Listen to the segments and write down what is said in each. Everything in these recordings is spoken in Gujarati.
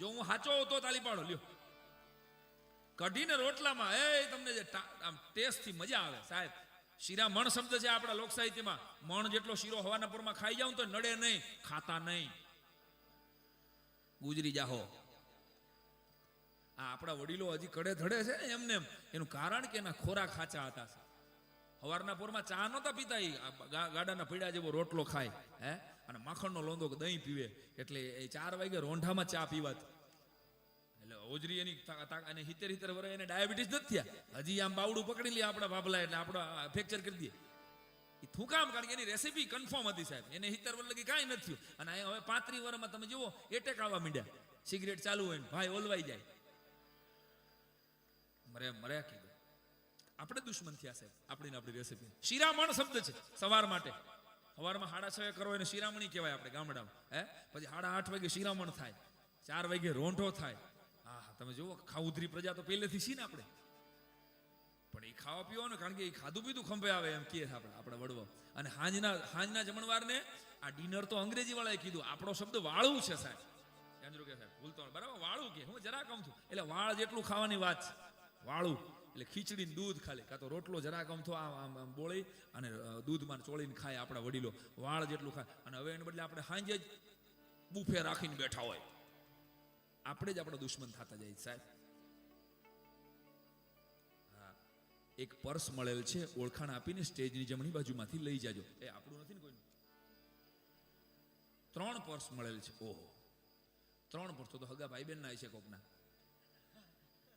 જો હું સાચો હોઉં તો તાલી પાડો લ્યો. કઢીને રોટલામાં તમને જે આમ ટેસ્ટથી મજા આવે સાહેબ. શીરા મણ શબ્દ છે આપણા લોક સાહિત્યમાં. મણ જેટલો શીરો હવાના પોરમાં ખાઈ જાવ તો નડે નહીં, ખાતા નહીં, ગુજરી જાહો. આ આપણા વડીલો હજી કડે ધડે છે ને એમને એનું કારણ કે એના ખોરાક ખાચા હતા. હવારના પોરમાં ચા નહોતા પીતા, ગાડાના પીડા જેવો રોટલો ખાય અને માખણનો લોંદો દહીં પીવે. એટલે એ 4 વાગે રોંઢામાં ચા પીવાત. એટલે ઓજરી એની 70 વર્ષ એને ડાયાબિટીસ નથી થયા. હજી આમ બાવડું પકડી લે આપણા બાબલા એટલે આપણા ફ્રેક્ચર કરી દે. એ થૂકામ કારણ કે એની રેસીપી કન્ફર્મ હતી સાહેબ. એને 70 વર્ષ લગી કાંઈ નથી થયું. અને હવે 35 વર્ષમાં તમે જુઓ એટેક આવવા માંડ્યા. સિગરેટ ચાલુ હોય ને ભાઈ ઓલવાઈ જાય. મર્યા કીધું આપણે દુશ્મન થયા સાહેબ આપણી રેસીપી. શિરામણ શબ્દ છે સવાર માટે. સવારમાં 6:30 કરો એને શિરામણી કહેવાય આપણે ગામડામાં. પછી 8:30 વાગે શિરામણ થાય, 4 વાગે રોંઢો થાય. હા તમે જુઓ ખાઉધરી પ્રજા તો પહેલેથી છીએ ને આપણે. પણ એ ખાવા પીવો ને કારણ કે એ ખાધું પીધું ખંભે આવે એમ કહે આપણા વડવો. અને હાંજના જમણવારને આ ડિનર તો અંગ્રેજી વાળાએ કીધું. આપણો શબ્દ વાળું છે સાહેબ. કે સાહેબ ભૂલતો બરાબર વાળું કે હું જરા કમ છું એટલે વાળ જેટલું ખાવાની વાત છે. વાળું એટલે ખીચડી દૂધ ખાલી કાં તો રોટલો જરા કમ થો આમ બોળી અને દૂધમાં ચોળીને ખાય આપણા વડીલો. વાળ જેટલું ખાય. અને હવે એને બદલે આપણે સાંજે જ બુફે રાખીને બેઠા હોય. આપણે જ આપણા દુશ્મન થતા જાય સાહેબ. હા એક પર્સ મળેલ છે, ઓળખાણ આપીને સ્ટેજની જમણી બાજુમાંથી લઈ જાજો. એ આપણું નથી ને કોઈ. 3 પર્સ મળેલ છે. ઓહો 3 પર્સ તો હગા ભાઈ બેન ના છે કોકના.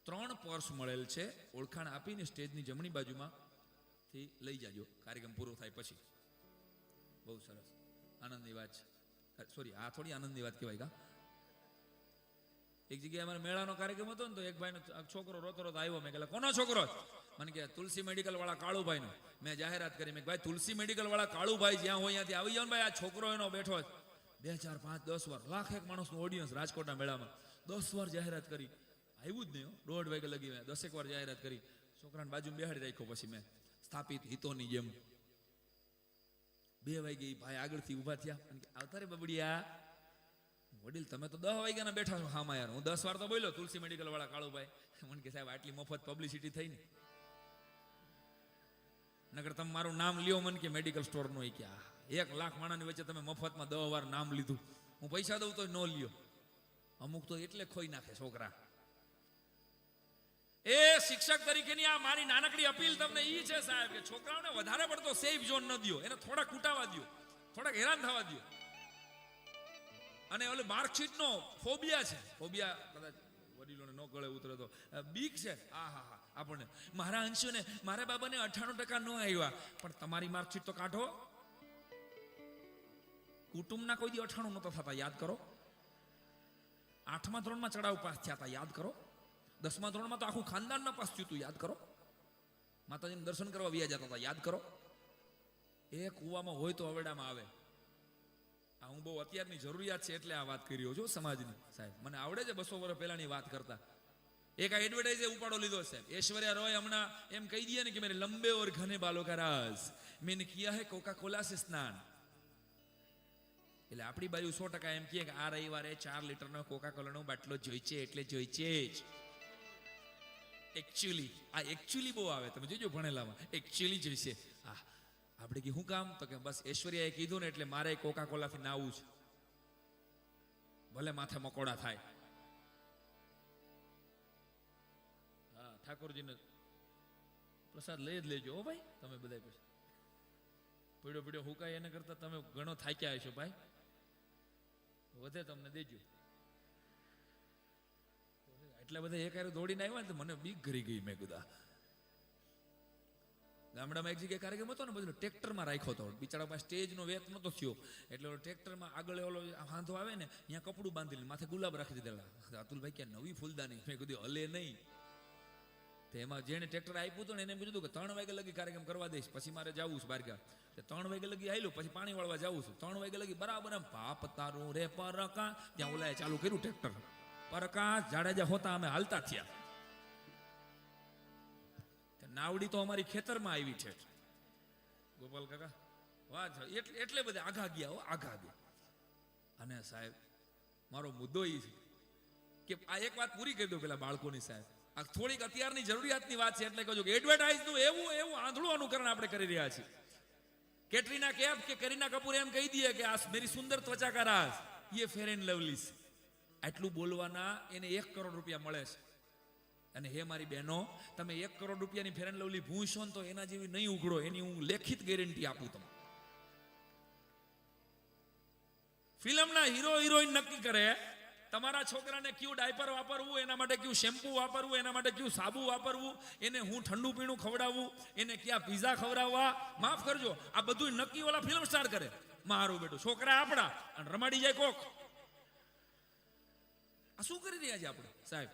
3 પર્સ મળેલ છે, ઓળખાણ આપીને સ્ટેજની જમણી બાજુમાંથી લઈ જાજો કાર્યક્રમ પૂરો થાય પછી. બહુ સરસ આનંદની વાત છે. સોરી આ થોડી આનંદની વાત કહેવાય કા. એક જગ્યાએ અમારે મેળાનો કાર્યક્રમ હતો ને તો એક ભાઈનો છોકરો રોતો આવ્યો. મેં કહેલા કોનો છોકરો? મને કે તુલસી મેડિકલ વાળા કાળુભાઈનો. મેં જાહેરાત કરી. મેં ભાઈ તુલસી મેડિકલ વાળા કાળુભાઈ જ્યાં હોય ત્યાંથી આવી જાવ ને ભાઈ. આ છોકરો એનો બેઠો 2 4 5 10 વાર લાખ એક માણસનું ઓડિયન્સ રાજકોટના મેળામાં 10 વાર જાહેરાત કરી. આવ્યું જ નહીં. 1:30 વાગે લગી મેં 10 વાર જાહેરાત કરી. છોકરાને બાજુમાં બેહાડી રાખ્યો. પછી મેં સ્થાપિત હિતોની જેમ 2 વાગે ભાઈ આગળથી ઊભા થયા. આવતા રે બબડિયા. વડીલ તમે તો 10 વાગ્યાના બેઠા છો હામાં યાર. હું 10 વાર તો બોલ્યો તુલસી મેડિકલ વાળા કાળુભાઈ. મને કે સાહેબ આટલી મફત પબ્લિસિટી થઈ ને નગર તમે મારું નામ લ્યો. મને કે મેડિકલ સ્ટોરનું. એ કે 1 લાખ માણસની વચ્ચે તમે મફતમાં 10 વાર નામ લીધું. હું પૈસા દઉં તો ન લ્યો. અમુક તો એટલે ખોઈ નાખે છોકરા. એ શિક્ષક તરીકેની આ મારી નાનકડી અપીલ તમને ઈ છે સાહેબ કે છોકરાઓને વધારે પડતો સેફ ઝોન ન દો. એને થોડા કૂટાવા દો, થોડાક હેરાન થવા દો. અને ઓલે માર્કશીટનો ફોબિયા છે. ફોબિયા કદાચ વડીલોને ન ગળે ઉતરે તો બીક છે. હા આપણને મારા અંશુને મારા બાબાને 98% ન આવ્યા. પણ તમારી માર્કશીટ તો કાઢો. કુટુંબના કોઈ દી 98 નહોતા થતા યાદ કરો. 8મા ધોરણમાં ચડાવ પાસ થયા હતા યાદ કરો. 10મા ધોરણમાં તો આખું ખાનદાન ના પાસ થયું હતું યાદ કરો. માતાજીને દર્શન કરવા વ્યા જતા હતા યાદ કરો. એ કુવામાં હોય તો અવેડામાં આવે. આ હું બહુ અત્યારની જરૂરિયાત છે એટલે આ વાત કરી રહ્યો છું સમાજની સાહેબ. મને આવડે છે 200 વર્ષ પહેલાની વાત કરતા. એક આ એડવર્ટાઇઝે ઉપાડો લીધો સાહેબ. ઐશ્વર્યા રોય હમણાં એમ કહી દે ને કે મેરે લંબે ઓર ઘને બાલો કા રાજ મેને કિયા હે કોકા કોલા સે સ્નાન. એટલે આપણી બાજુ 100% એમ કહે કે આ રવિવારે 4 લીટરનો કોકા કોલાનો બાટલો જોઈ છે એટલે જોઈ છે જ. એકચ્યુઅલી બહુ આવે. તમે જોજો ભણેલામાં એકચ્યુઅલી જોઈશે. હા આપણે કે શું કામ? તો કે બસ ઐશ્વર્યાએ કીધું ને એટલે મારે કોકા કોલાથી નાવું છે. ભલે માથે મકોડા થાય. હા ઠાકોરજીને પ્રસાદ લઈ જ લેજો હો ભાઈ. તમે બધા પછી પીડો હુકાય એને કરતા તમે ઘણો થાક્યા હશો ભાઈ. વધે તમને દેજો. એટલા બધા એક હારે દોડીને આવ્યા ને તો મને બીક ઘરી ગઈ. મેં કીધું ગામડામાં એક જગ્યાએ કાર્યક્રમ હતો ને બધું ટ્રેક્ટરમાં રાખ્યો હતો. બિચારા પાસે સ્ટેજનો વેત નતો થયો એટલે ટ્રેક્ટરમાં આગળ ઓલો વાંધો આવે ને ત્યાં કપડું બાંધી માથે ગુલાબ રાખી દીધેલા. અતુલભાઈ ક્યાં નવી ફૂલદાની. મેં કીધું હલે નહીં. તો એમાં જેને ટ્રેક્ટર આપ્યું હતું ને એને એમ કીધું કે 3 વાગે લગી કાર્યક્રમ કરવા દઈશ પછી મારે જવું છે બારગા. 3 વાગે લગી આવેલું પછી પાણી વાળવા જવું છે. 3 વાગે લગી બરાબર એમ પાપ તારું રે પરકા ત્યાં ઓલાએ ચાલુ કર્યું ટ્રેક્ટર. પરકા જાડેજા હોતા અમે હાલતા થયા. નાવડી તો અમારી ખેતરમાં આવી છે ગોપાલ કાકા. વાહ એટલે બધા આઘા ગયા હો આઘા ગયા. અને સાહેબ મારો મુદ્દો એ છે કે આ એક વાત પૂરી કરી દો પેલા બાળકોની સાહેબ, આ થોડીક અત્યારની જરૂરિયાતની વાત છે એટલે કહું કે એડવર્ટાઇઝનું એવું આંધળું અનુકરણ આપણે કરી રહ્યા છીએ. કેટરીના કૈફ કે કરીના કપૂર એમ કહી દે કે આ મેરી સુંદર ત્વચા કા રાજ યે ફેર એન્ડ લવલી છે. આટલું બોલવાના એને 1 કરોડ રૂપિયા મળે છે. અને હે મારી બહેનો, તમે 1 કરોડ રૂપિયાની ફેર એન્ડ લવલી ભૂંશો ને તો એના જેવી નહીં ઉઘડો, એની હું લેખિત ગેરંટી આપું તમને. ફિલ્મના હીરો હિરોઈન નક્કી કરે તમારા છોકરાને કયું ડાયપર વાપરવું, એના માટે કયું શેમ્પુ વાપરવું, એના માટે કયું સાબુ વાપરવું, એને હું ઠંડુ પીણું ખવડાવવું, એને ક્યાં પીઝા ખવડાવવા, માફ કરજો આ બધું નક્કી ઓલા ફિલ્મ સ્ટાર કરે. મારું બેટું છોકરા આપણા અને રમાડી જાય કોક. આ શું કરી રહ્યા છે આપણે સાહેબ?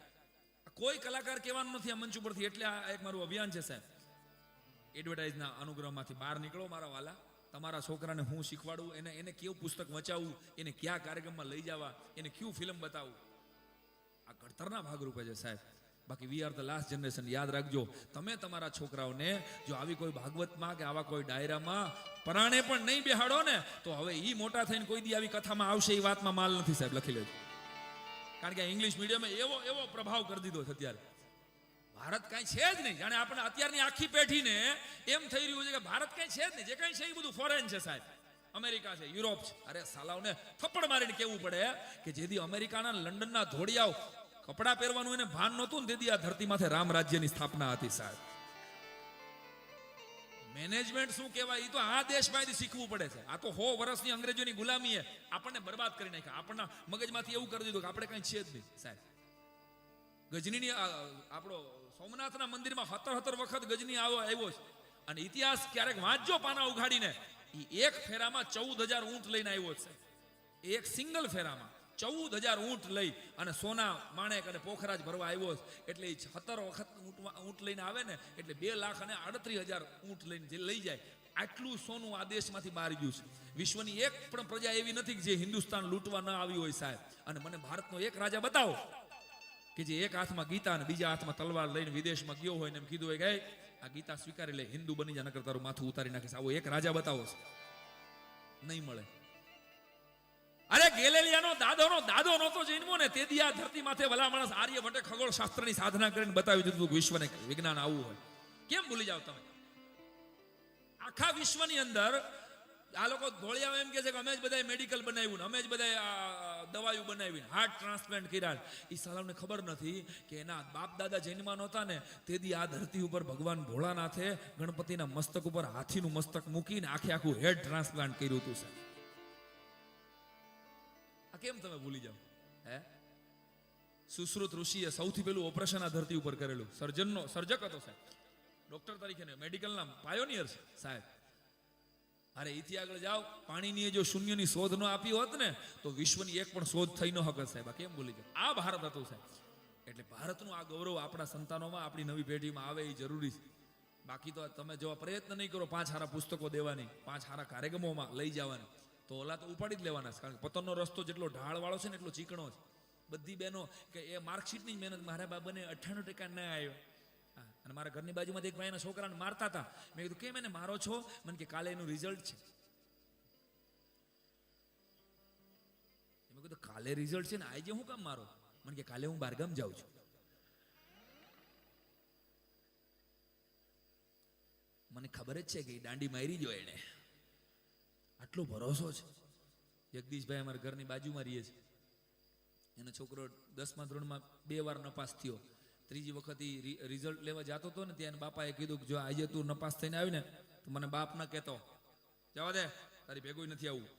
કોઈ કલાકાર કહેવાનું નથી આ મંચ ઉપરથી, એટલે આ એક મારું અભિયાન છે સાહેબ. એડવર્ટાઇઝના અનુગ્રહમાંથી બહાર નીકળો મારા વાલા. તમારા છોકરાને હું શીખવાડું, એને કેવું પુસ્તક વંચાવવું, એને કયા કાર્યક્રમમાં લઈ જવા, એને કયું ફિલ્મ બતાવવું, આ ઘડતરના ભાગરૂપે છે સાહેબ. બાકી we are the last generation. યાદ રાખજો, તમે તમારા છોકરાઓને જો આવી કોઈ ભાગવતમાં કે આવા કોઈ ડાયરામાં પરાણે પણ નહીં બેહાડો ને, તો હવે ઈ મોટા થઈને કોઈ દી આવી કથામાં આવશે એ વાતમાં માલ નથી સાહેબ, લખી લેજો. કારણ કે ઇંગ્લિશ મીડિયમે એવો પ્રભાવ કરી દીધો છે અત્યારે. ભારત કાંઈ છે જ નહીં. જાણે આપણે અત્યારની આખી પેઢીને એમ થઈ રહ્યું છે કે ભારત કાંઈ છે જ નહીં. જે કાંઈ છે એ બધું ફોરેન છે સાહેબ. અમેરિકા છે, યુરોપ છે. અરે સાલાઓને થપ્પડ મારીને કેવું પડે કે જેથી અમેરિકાના લંડનના ધોળિયાઓ કપડાં પહેરવાનું એને ભાન નહોતું ને તેથી આ ધરતી માથે રામ રાજ્યની સ્થાપના હતી સાહેબ. મેનેજમેન્ટ શું કહેવાય એ તો આ દેશમાંથી શીખવું પડે છે. આ તો 100 વર્ષની અંગ્રેજોની ગુલામીએ આપણને બરબાદ કરી નાખ્યા. આપણના મગજમાંથી એવું કરી દીધું કે આપણે કાંઈ છે જ નહીં સાહેબ. ગજનીની આપણો સોમનાથના મંદિરમાં 17 વખત ગજની આવ્યો છે. અને ઇતિહાસ ક્યારેક વાંચજો પાના ઉઘાડીને, એ એક ફેરામાં 14,000 ઊંટ લઈને આવ્યો છે. એક સિંગલ ફેરામાં 14,000 ઊંટ લઈ અને સોના માણેક અને પોખરાજ ભરવા આવ્યો છે. એટલે 17 વખત ઊંટ લઈને આવે ને એટલે 2,38,000 ઊંટ લઈને જે લઈ જાય, આટલું સોનું આ દેશમાંથી બહાર ગયું છે. વિશ્વની એક પણ પ્રજા એવી નથી કે જે હિન્દુસ્તાન લૂંટવા ન આવી હોય સાહેબ. અને મને ભારતનો એક રાજા બતાવો કે જે એક હાથમાં ગીતા અને બીજા હાથમાં તલવાર લઈને વિદેશમાં ગયો હોય ને એમ કીધું હોય કે આ ગીતા સ્વીકારી લે, હિન્દુ બની જા, નકર તારું માથું ઉતારી નાખીશ. આવો એક રાજા બતાવો છે, નહીં મળે. અરે ગેલેલિયાનો દાદો નહોતો જન્મો ને તે દી આ ધરતી માથે ભલા માણસ આર્યભટ્ટે ખગોળ શાસ્ત્રની સાધના કરીને બતાવી દીધું કે વિશ્વને વિજ્ઞાન આવું હોય. કેમ ભૂલી જાવ તમે? આખા વિશ્વની અંદર આ લોકો ધોળિયા એમ કે છે કે અમે જ બધાય મેડિકલ બનાવ્યું ને અમે જ બધાય દવાયું બનાવી, હાર્ટ ટ્રાન્સપ્લાન્ટ કર્યા. એ સાલાને ખબર નથી કે એના બાપ દાદા જન્મા નહોતા ને તેથી આ ધરતી ઉપર ભગવાન ભોળાનાથે ગણપતિના મસ્તક ઉપર હાથીનું મસ્તક મૂકીને આખું હેડ ટ્રાન્સપ્લાન્ટ કર્યું હતું સાહેબ. આ કેમ તમે ભૂલી જાવ? હે, સુશ્રુત ઋષિએ સૌથી પહેલું ઓપરેશન આ ધરતી ઉપર કરેલું. સર્જક હતો સાહેબ, ડોક્ટર તરીકે ને મેડિકલના પાયોનિયર છે સાહેબ. અરે એથી આગળ જાઓ, પાણીની જો શૂન્યની શોધ ન આપી હોત ને તો વિશ્વની એક પણ શોધ થઈ ન હકત સાહેબ. આ કેમ ભૂલી જાવ? આ ભારત હતું સાહેબ. એટલે ભારતનું આ ગૌરવ આપણા સંતાનોમાં, આપણી નવી પેઢીમાં આવે એ જરૂરી છે. બાકી તો તમે જો પ્રયત્ન નહીં કરો 5 સારા પુસ્તકો દેવાની, 5 સારા કાર્યક્રમોમાં લઈ જવાની, તો ઓલા તો ઉપાડી જ લેવાના છે. કારણ કે પતનનો રસ્તો જેટલો ઢાળવાળો છે ને એટલો ચીકણો છે. બધી બહેનો કે એ માર્કશીટની મહેનત, મારા બાબાને 98% ના આવ્યો. અને મારા ઘરની બાજુમાં એક ભાઈના છોકરાને મારતા હતા. મેં કીધું કેમ એને મારો છો? મને કે કાલે એનું રિઝલ્ટ છે. મેં કીધું કાલે રિઝલ્ટ છે ને આજે હું કામ મારો? મને કે કાલે હું બહારગામ જાઉં છું. મને ખબર જ છે કે દાંડી મારી જો એને, આટલો ભરોસો છે. જગદીશભાઈ અમારા ઘરની બાજુમાં રહીએ છે. એનો છોકરો 10મા ધોરણમાં 2 વાર નપાસ થયો. ત્રીજી વખત રિઝલ્ટ લેવા જતો હતો ને ત્યાં બાપાએ કીધું કે જો આજે તું નપાસ થઈને આવી ને તો મને બાપ ના કહેતો, જવા દે તારી ભેગું નથી આવું.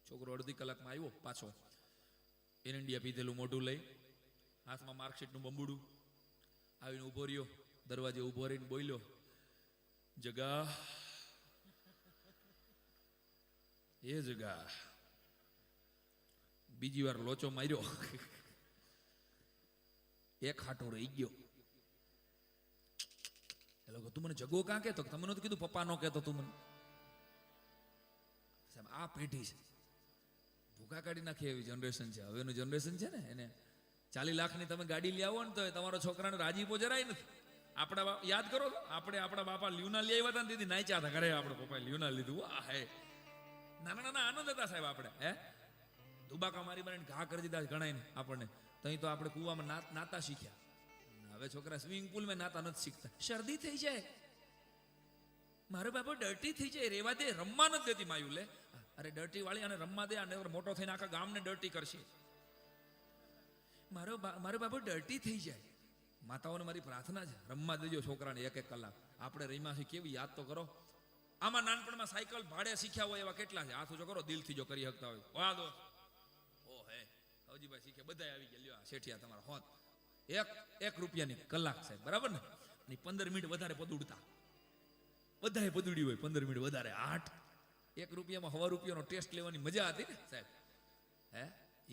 છોકરો અડધી કલાકમાં આવ્યો પાછો, એરંડિયા પીધેલું મોઢું લઈ, હાથમાં માર્કશીટનું બંબુડું, આવીને ઊભો રહ્યો. દરવાજે ઊભો રહીને બોલ્યો, જગા એ જગા. બીજી વાર લોચો માર્યો, એક હાટો રહી ગયો. એ લોકો તું મને જગો કાં કહેતો? તમે નતું કીધું પપ્પા નો કહેતો તું મને? સાહેબ આ પેઢી છે, ભૂખા કાઢી નાખે એવી જનરેશન છે. હવેનું જનરેશન છે ને એને 40 લાખની તમે ગાડી લઈ આવો ને તો તમારો છોકરાને રાજીપો જરાય નથી. આપણા યાદ કરો તો આપણા બાપા લ્યુના લઈ આવ્યા હતા ને દીદી નાચ્યા હતા ઘરે. આપણે પપ્પાએ લ્યુના લીધું. વાહ હે, નાના આનંદ હતા સાહેબ. આપણે હે ધુબાકા મારીને ઘા કરી દીધા ગણાય આપણને. તો તઈ તો આપણે કૂવામાં નાતા શીખ્યા. હવે છોકરા સ્વિમિંગ પુલમાં નાતા નથી શીખતા. શરદી થઈ જાય, મારો બાપો ડર્ટી થઈ જાય, રેવા દે, રમવા નથી દેતી માયું. લે અરે ડર્ટી વાળી અને રમવા દે, અને મોટો થઈને આખા ગામને ડર્ટી કરશે. મારો બાપો ડર્ટી થઈ જાય. માતાઓને મારી પ્રાર્થના છે, રમવા દેજો છોકરાને 1-1 કલાક. આપણે રહીમાંથી કેવી યાદ તો કરો. આમાં નાનપણમાં સાયકલ ભાડે શીખ્યા હોય એવા કેટલા છે? હાથ ઊંચો કરો દિલથી જો કરી શકતા હોય. વાહ દો ઓ હે હવજીભાઈ શીખે, બધા આવી ગયા. લ્યો શેઠિયા તમારા હોત. 1 રૂપિયાની કલાક સાહેબ, બરાબર ને? 15 મિનિટ વધારે પદુડતા, બધાએ પદુડી હોય 15 મિનિટ વધારે. 1 રૂપિયામાં 1.25 રૂપિયાનો ટેસ્ટ લેવાની મજા હતી ને સાહેબ. હે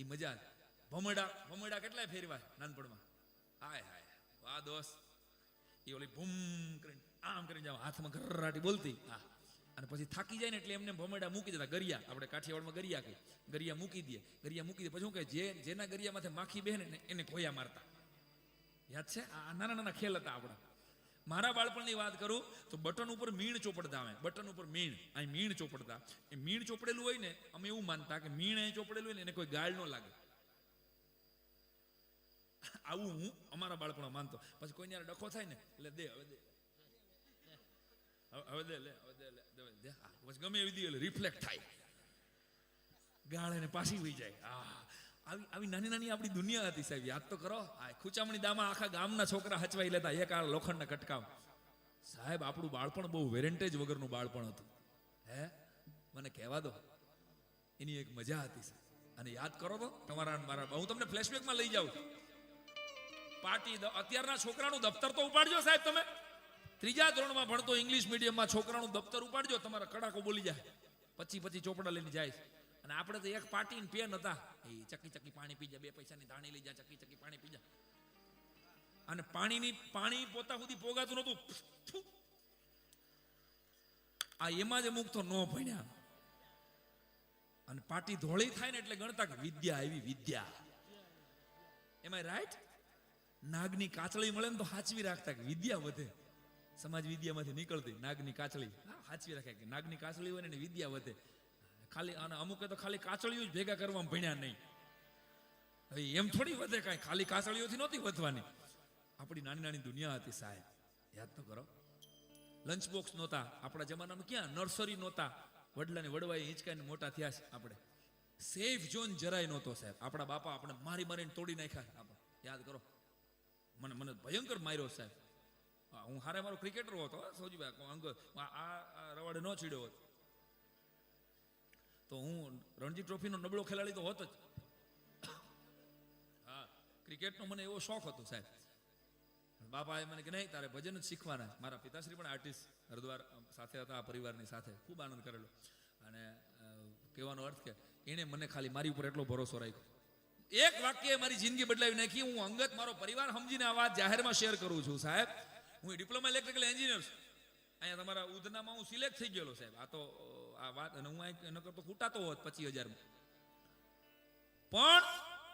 એ મજા હતી. ભમરડા કેટલાય ફેરવા નાનપણમાં. હાય હાય વાહ દોસ્ત. એ ઓલી ભૂમ કરીને આમ કરીને જાવ, હાથમાં ઘરરાટી બોલતી. હા, અને પછી થાકી જાય ને એટલે એમને ભમરડા મૂકી દેતા. ગરિયા, આપણે કાઠિયાવાડમાં ગરિયા કહીએ. ગરિયા મૂકી દે. પછી શું કહે, જેના ગરિયામાંથી માખી બેહે ને એને ખોયા મારતા. યાદ છે? આ નાના નાના ખેલ હતા આપણા. મારા બાળપણની વાત કરું તો બટન ઉપર મીણ ચોપડતા. અમે બટન ઉપર અહીં મીણ ચોપડતા. એ મીણ ચોપડેલું હોય ને, અમે એવું માનતા કે મીણ અહીં ચોપડેલું હોય ને એને કોઈ ગાળ ન લાગે. આવું હું અમારા બાળપણમાં માનતો. પછી કોઈ યાર ડખો થાય ને એટલે દે, હવે દે, હવે દે, લે હવે દે, પછી ગમે એવી દે રિફ્લેક્ટ થાય, ગાળ એને પાછી વહી જાય. આવી નાની નાની આપણી દુનિયા હતી સાહેબ. યાદ તો કરો. ખૂચામણી દામાં આખા ગામના છોકરા હચવાઈ લેતા, એક આ લોખંડના કટકામ. સાહેબ આપણું બાળપણ બહુ વેરેન્ટેજ વગરનું બાળપણ હતું. હે મને કહેવા દો, એની એક મજા હતી સાહેબ. અને યાદ કરો તો તમારા મારા, હું તમને ફ્લેશબેકમાં લઈ જાઉં. પાર્ટી, અત્યારના છોકરાનું દફતર તો ઉપાડજો સાહેબ. તમે 3જા ધોરણમાં ભણતો ઇંગ્લિશ મીડિયમમાં છોકરાનું દફતર ઉપાડજો, તમારા કડાકો બોલી જાય. 25 ચોપડા લઈને જાય. અને આપણે તો એક પાર્ટી પેન હતા, એ ચકી પાણી પી જા, 2 પૈસાની ધાણી લઈ જા, ચકી પાણી પી જા. અને પાણી પોતા સુધી પોગાતું નતું. આ એમાં જ અમુક તો ન ભણ્યા. અને પાર્ટી ધોળી થાય ને એટલે ગણતા કે વિદ્યા આવી, વિદ્યા. એમાં રાઈટ? નાગની કાચળી મળે ને તો હાચવી રાખતા કે વિદ્યા વધે. સમાજ વિદ્યામાંથી નીકળતી નાગની કાચળી હાચવી રાખે કે નાગની કાચળી હોય ને વિદ્યા વધે. ખાલી અને અમુકે તો ખાલી કાચળીઓ જ ભેગા કરવામાં ભણ્યા નહીં. હવે એમ થોડી વધે કાંઈ, ખાલી કાચળીઓથી નહોતી વધવાની. આપણી નાની નાની દુનિયા હતી સાહેબ. યાદ તો કરો. લંચ બોક્સ નહોતા આપણા જમાનામાં. ક્યાં નર્સરી નહોતા. વડલાને વડવાઈ હિંચકાઈને મોટા થયા છે આપણે. સેફ ઝોન જરાય નહોતો સાહેબ. આપણા બાપા આપણે મારીને તોડી નાખ્યા. આપણે યાદ કરો. મને ભયંકર માર્યો સાહેબ. હું હારે મારો ક્રિકેટર હતો સૌજીભાઈ અંગ. આ રવાડે ન ચીડ્યો હોત તો હું રણજી ટ્રોફીનો નબળો ખેલાડી તો હોત જ. હા, ક્રિકેટનો મને એવો શોખ હતો સાહેબ. બાપાએ મને કે નહીં તારે ભજન જ શીખવાના. મારા પિતાશ્રી પણ આર્ટિસ્ટ હરદ્વાર સાથે હતા, આ પરિવારની સાથે ખૂબ આનંદ કરેલો. અને કહેવાનો અર્થ કે એણે મને ખાલી મારી ઉપર એટલો ભરોસો રાખ્યો. એક વાક્યે મારી જિંદગી બદલાવી નાખી. હું અંગત મારો પરિવાર સમજીને આ વાત જાહેરમાં શેર કરું છું સાહેબ. હું ડિપ્લોમા ઇલેક્ટ્રિકલ એન્જિનિયર છું. અહીંયા તમારા ઉધનામાં હું સિલેક્ટ થઈ ગયેલો સાહેબ. આ તો આ વાત, અને હું ન કરતો ખૂટાતો હોત 25,000. પણ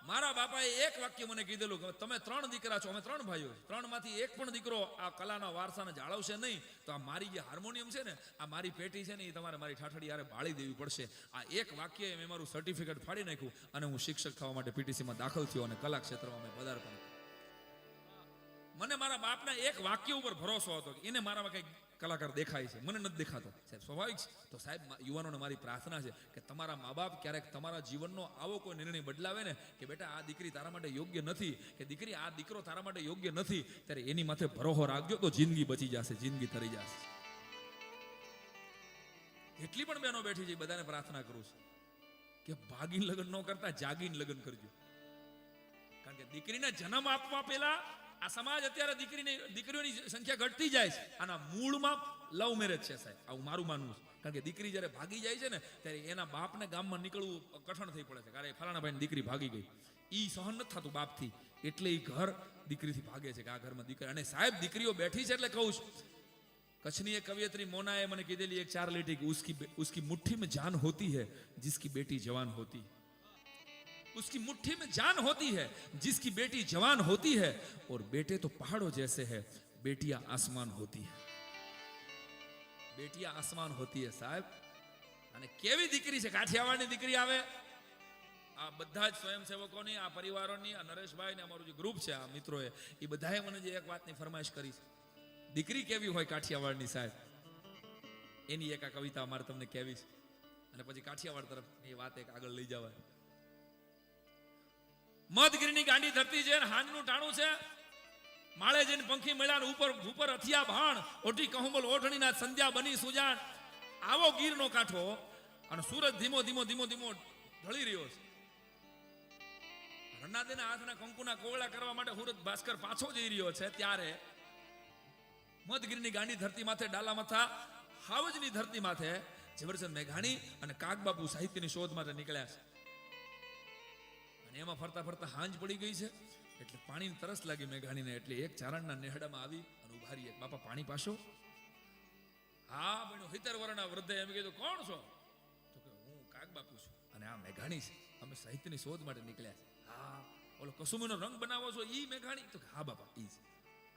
મારા બાપાએ એક વાક્ય મને કીધેલું કે તમે 3 દીકરા છો, અમે 3 ભાઈઓ. 3માંથી એક પણ દીકરો આ કલાના વારસાને જાળવશે નહીં તો આ મારી જે હાર્મોનિયમ છે ને, આ મારી પેટી છે ને, એ તમારે મારી ઠાઠડી યારે બાળી દેવી પડશે. આ એક વાક્યએ મેં મારું સર્ટિફિકેટ ફાડી નાખ્યું અને હું શિક્ષક થવા માટે પીટીસીમાં દાખલ થયો અને કલા ક્ષેત્રમાં મેં પદાર્પણ. મને મારા બાપના એક વાક્ય ઉપર ભરોસો હતો કે એને મારામાં કંઈક કલાકાર દેખાય છે, મને નથી દેખાતો સાહેબ. સ્વાભાવિક છે. તો સાહેબ યુવાનોને મારી પ્રાર્થના છે કે તમારા મા બાપ ક્યારેક તમારા જીવનનો આવો કોઈ નિર્ણય બદલાવે ને કે બેટા આ દીકરી તારા માટે યોગ્ય નથી, કે દીકરી આ દીકરો તારા માટે યોગ્ય નથી, ત્યારે એની માથે ભરોસો રાખજો તો જિંદગી બચી જશે, જિંદગી તરી જશે. એટલી પણ બહેનો બેઠી છે, બધાને પ્રાર્થના કરું છું કે ભાગીને લગ્ન ન કરતા જાગીને લગ્ન કરજો. કારણ કે દીકરીને જન્મ આપવા પહેલા આ સમાજ અત્યારે દીકરીઓની સંખ્યા ઘટતી જાય છે. આના મૂળમાં લવ મેરેજ છે સાહેબ. આવું મારું માનવું છે. કારણ કે દીકરી જ્યારે ભાગી જાય છે ને ત્યારે એના બાપને ગામમાં નીકળવું કઠણ થઈ પડે છે. કારણ કે ફલાણા ભાઈની દીકરી ભાગી ગઈ, એ સહન નથી થતું બાપથી, એટલે એ ઘર દીકરીથી ભાગે છે કે આ ઘરમાં દીકરી. અને સાહેબ દીકરીઓ બેઠી છે એટલે કહું છું, કચ્છની એક કવિયત્રી મોનાએ મને કીધેલી એક 4 લીટી કે ઉસકી મુઠ્ઠી में जान होती है जिसकी बेटी जवान होती है, उसकी मुट्ठी में जान होती है जिसकी बेटी जवान होती है, और बेटे तो पहाड़ों जैसे है, बेटियां आसमान होती है. बेटियां आसमान होती है साहब. અને કેવી દીકરી છે, કાઠિયાવાડની દીકરી આવે આ બધા જ સ્વયંસેવકોની, આ પરિવારોની, આ નરેશભાઈ ને અમારું જે ગ્રુપ છે, આ મિત્રોએ, એ બધાએ મને જે એક વાતની ફરમાઈશ કરી છે, દીકરી કેવી હોય કાઠિયાવાડની સાહેબ, એની એક આ કવિતા અમારે તમને કહેવી છે, અને પછી કાઠિયાવાડ તરફ એ વાત એક આગળ લઈ જવાય. મધગીરની ગાંડી ધરતી છે, હાંજનું ટાણું છે, માળે જઈને પંખી મળ્યા, ઉપર ઉપર અથિયા ભાણ, ઓઢી કહુમલ ઓઢણીના સંધ્યા બની સુજાણ. આવો ગીરનો કાંઠો, અને સૂરજ ધીમો ધીમો ધીમો ધીમો ઢળી રહ્યો છે. રણાદેના હાથના કંકુના કોવળા કરવા માટે સુરત ભાસ્કર પાછો જઈ રહ્યો છે, ત્યારે મધગીરની ગાંડી ધરતી માથે, ડાલા મથા હાવજની ધરતી માથે ઝવેરચંદ મેઘાણી અને કાગબાપુ સાહિત્યની શોધ માટે નીકળ્યા છે. અને એમાં ફરતા ફરતા હાંજ પડી ગઈ છે, એટલે પાણીની તરસ લાગી મેઘાણીને, એટલે એક ચારણના નેહડામાં આવી અને ઉભા રહી. બાપા પાણી પાશો? હા બન્યું. 70 વર્ષના વૃદ્ધે એમ કીધું, કોણ છો? તો કે હું કાગબાપુ છું, અને આ મેઘાણી છે, અમે સાહિત્યની શોધ માટે નીકળ્યા છે. હા, ઓલો કસુમીનો રંગ બનાવો છો ઈ મેઘાણી? તો હા બાપા ઈ જ.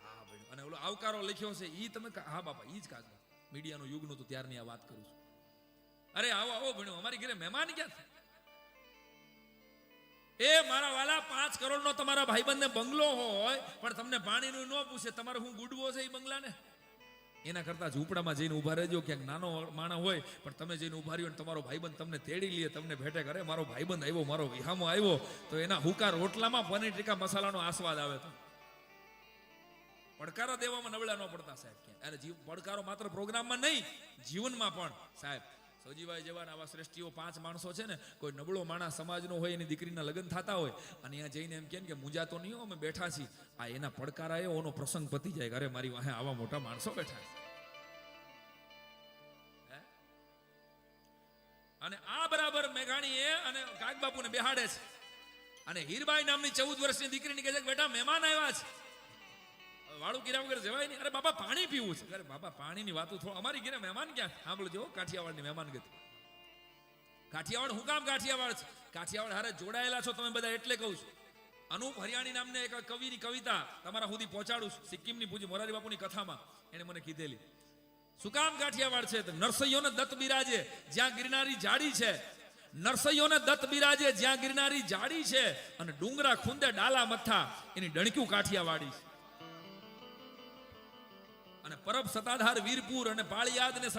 હા બન્યું. અને ઓલો આવકારો લખ્યો છે ઈ તમે? હા બાપા ઈ જ કાગબાપુ. મીડિયાનો યુગ નહોતું ત્યારની આ વાત કરું છું. અરે આવો આવો ભણ્યો, અમારી ઘરે મહેમાન ક્યાં છે? એ મારા વાલા 5 કરોડનો તમારા ભાઈબંધને બંગલો હોય, પણ તમને પાણીનું ન પૂછે, તમારે હું ગુડવો છે એ બંગલાને? એના કરતા ઝૂંપડામાં જઈને ઉભા રહેજો. ક્યાંક નાનો માણસ હોય, પણ તમે જઈને ઉભા રહ્યો, તમારો ભાઈબંધ તમને તેડી લે, તમને ભેટે કરે, મારો ભાઈબંધ આવ્યો, મારો વિહામો આવ્યો, તો એના હુકા રોટલામાં પનીર ટીકા મસાલાનો આસ્વાદ આવે. તો પડકારો દેવામાં નબળા ન પડતા સાહેબ. અરે પડકારો માત્ર પ્રોગ્રામમાં નહીં, જીવનમાં પણ સાહેબ. સજીભાઈ જેવા આવા શ્રેષ્ઠીઓ 5 માણસો છે ને, કોઈ નબળો માણસ સમાજનો હોય, એની દીકરીના લગ્ન થતા હોય, અને અહીંયા જઈને એમ કે મુંજા તો નહીં, અમે બેઠા છીએ, આ એના પડકારા એનો પ્રસંગ પતી જાય. અરે મારી વાહે આવા મોટા માણસો બેઠા છે. અને આ બરાબર મેઘાણીએ અને કાગબાપુને બેહાડે છે, અને હીરબાઈ નામની 14 વર્ષની દીકરીની કહે છે, બેટા મહેમાન આવ્યા છે, વાળું કર્યા વગર જવાય નહીં. અરે બાપા પાણી પીવું છે. અરે બાપા પાણીની વાતો થોડું, અમારી ઘરે મહેમાન ક્યાં? સાંભળજો, કાઠિયાવાડની મહેમાન ગતિ. કાઠિયાવાડ હું કામ કાઠિયાવાડ છે? કાઠિયાવાડ હારે જોડાયેલા છો તમે બધા એટલે કહું છું. અનુપ હરિયાણી નામને એક કવિની કવિતા તમારા સુધી પહોંચાડું છું, સિક્કિમની પૂજી મોરારી બાપુની કથામાં એને મને કીધેલી. શું કામ કાઠિયાવાડ છે? નરસૈયોને દત્ત બિરાજે જ્યાં ગિરનારી જાડી છે, નરસૈયોને દત્ત બિરાજે જ્યાં ગિરનારી જાડી છે, અને ડુંગરા ખૂંદે ડાલા મથા, એની ડણક્યું કાઠિયાવાડી છે. અને પરબ સતાધાર વીરપુર અને પાળિયાદ ને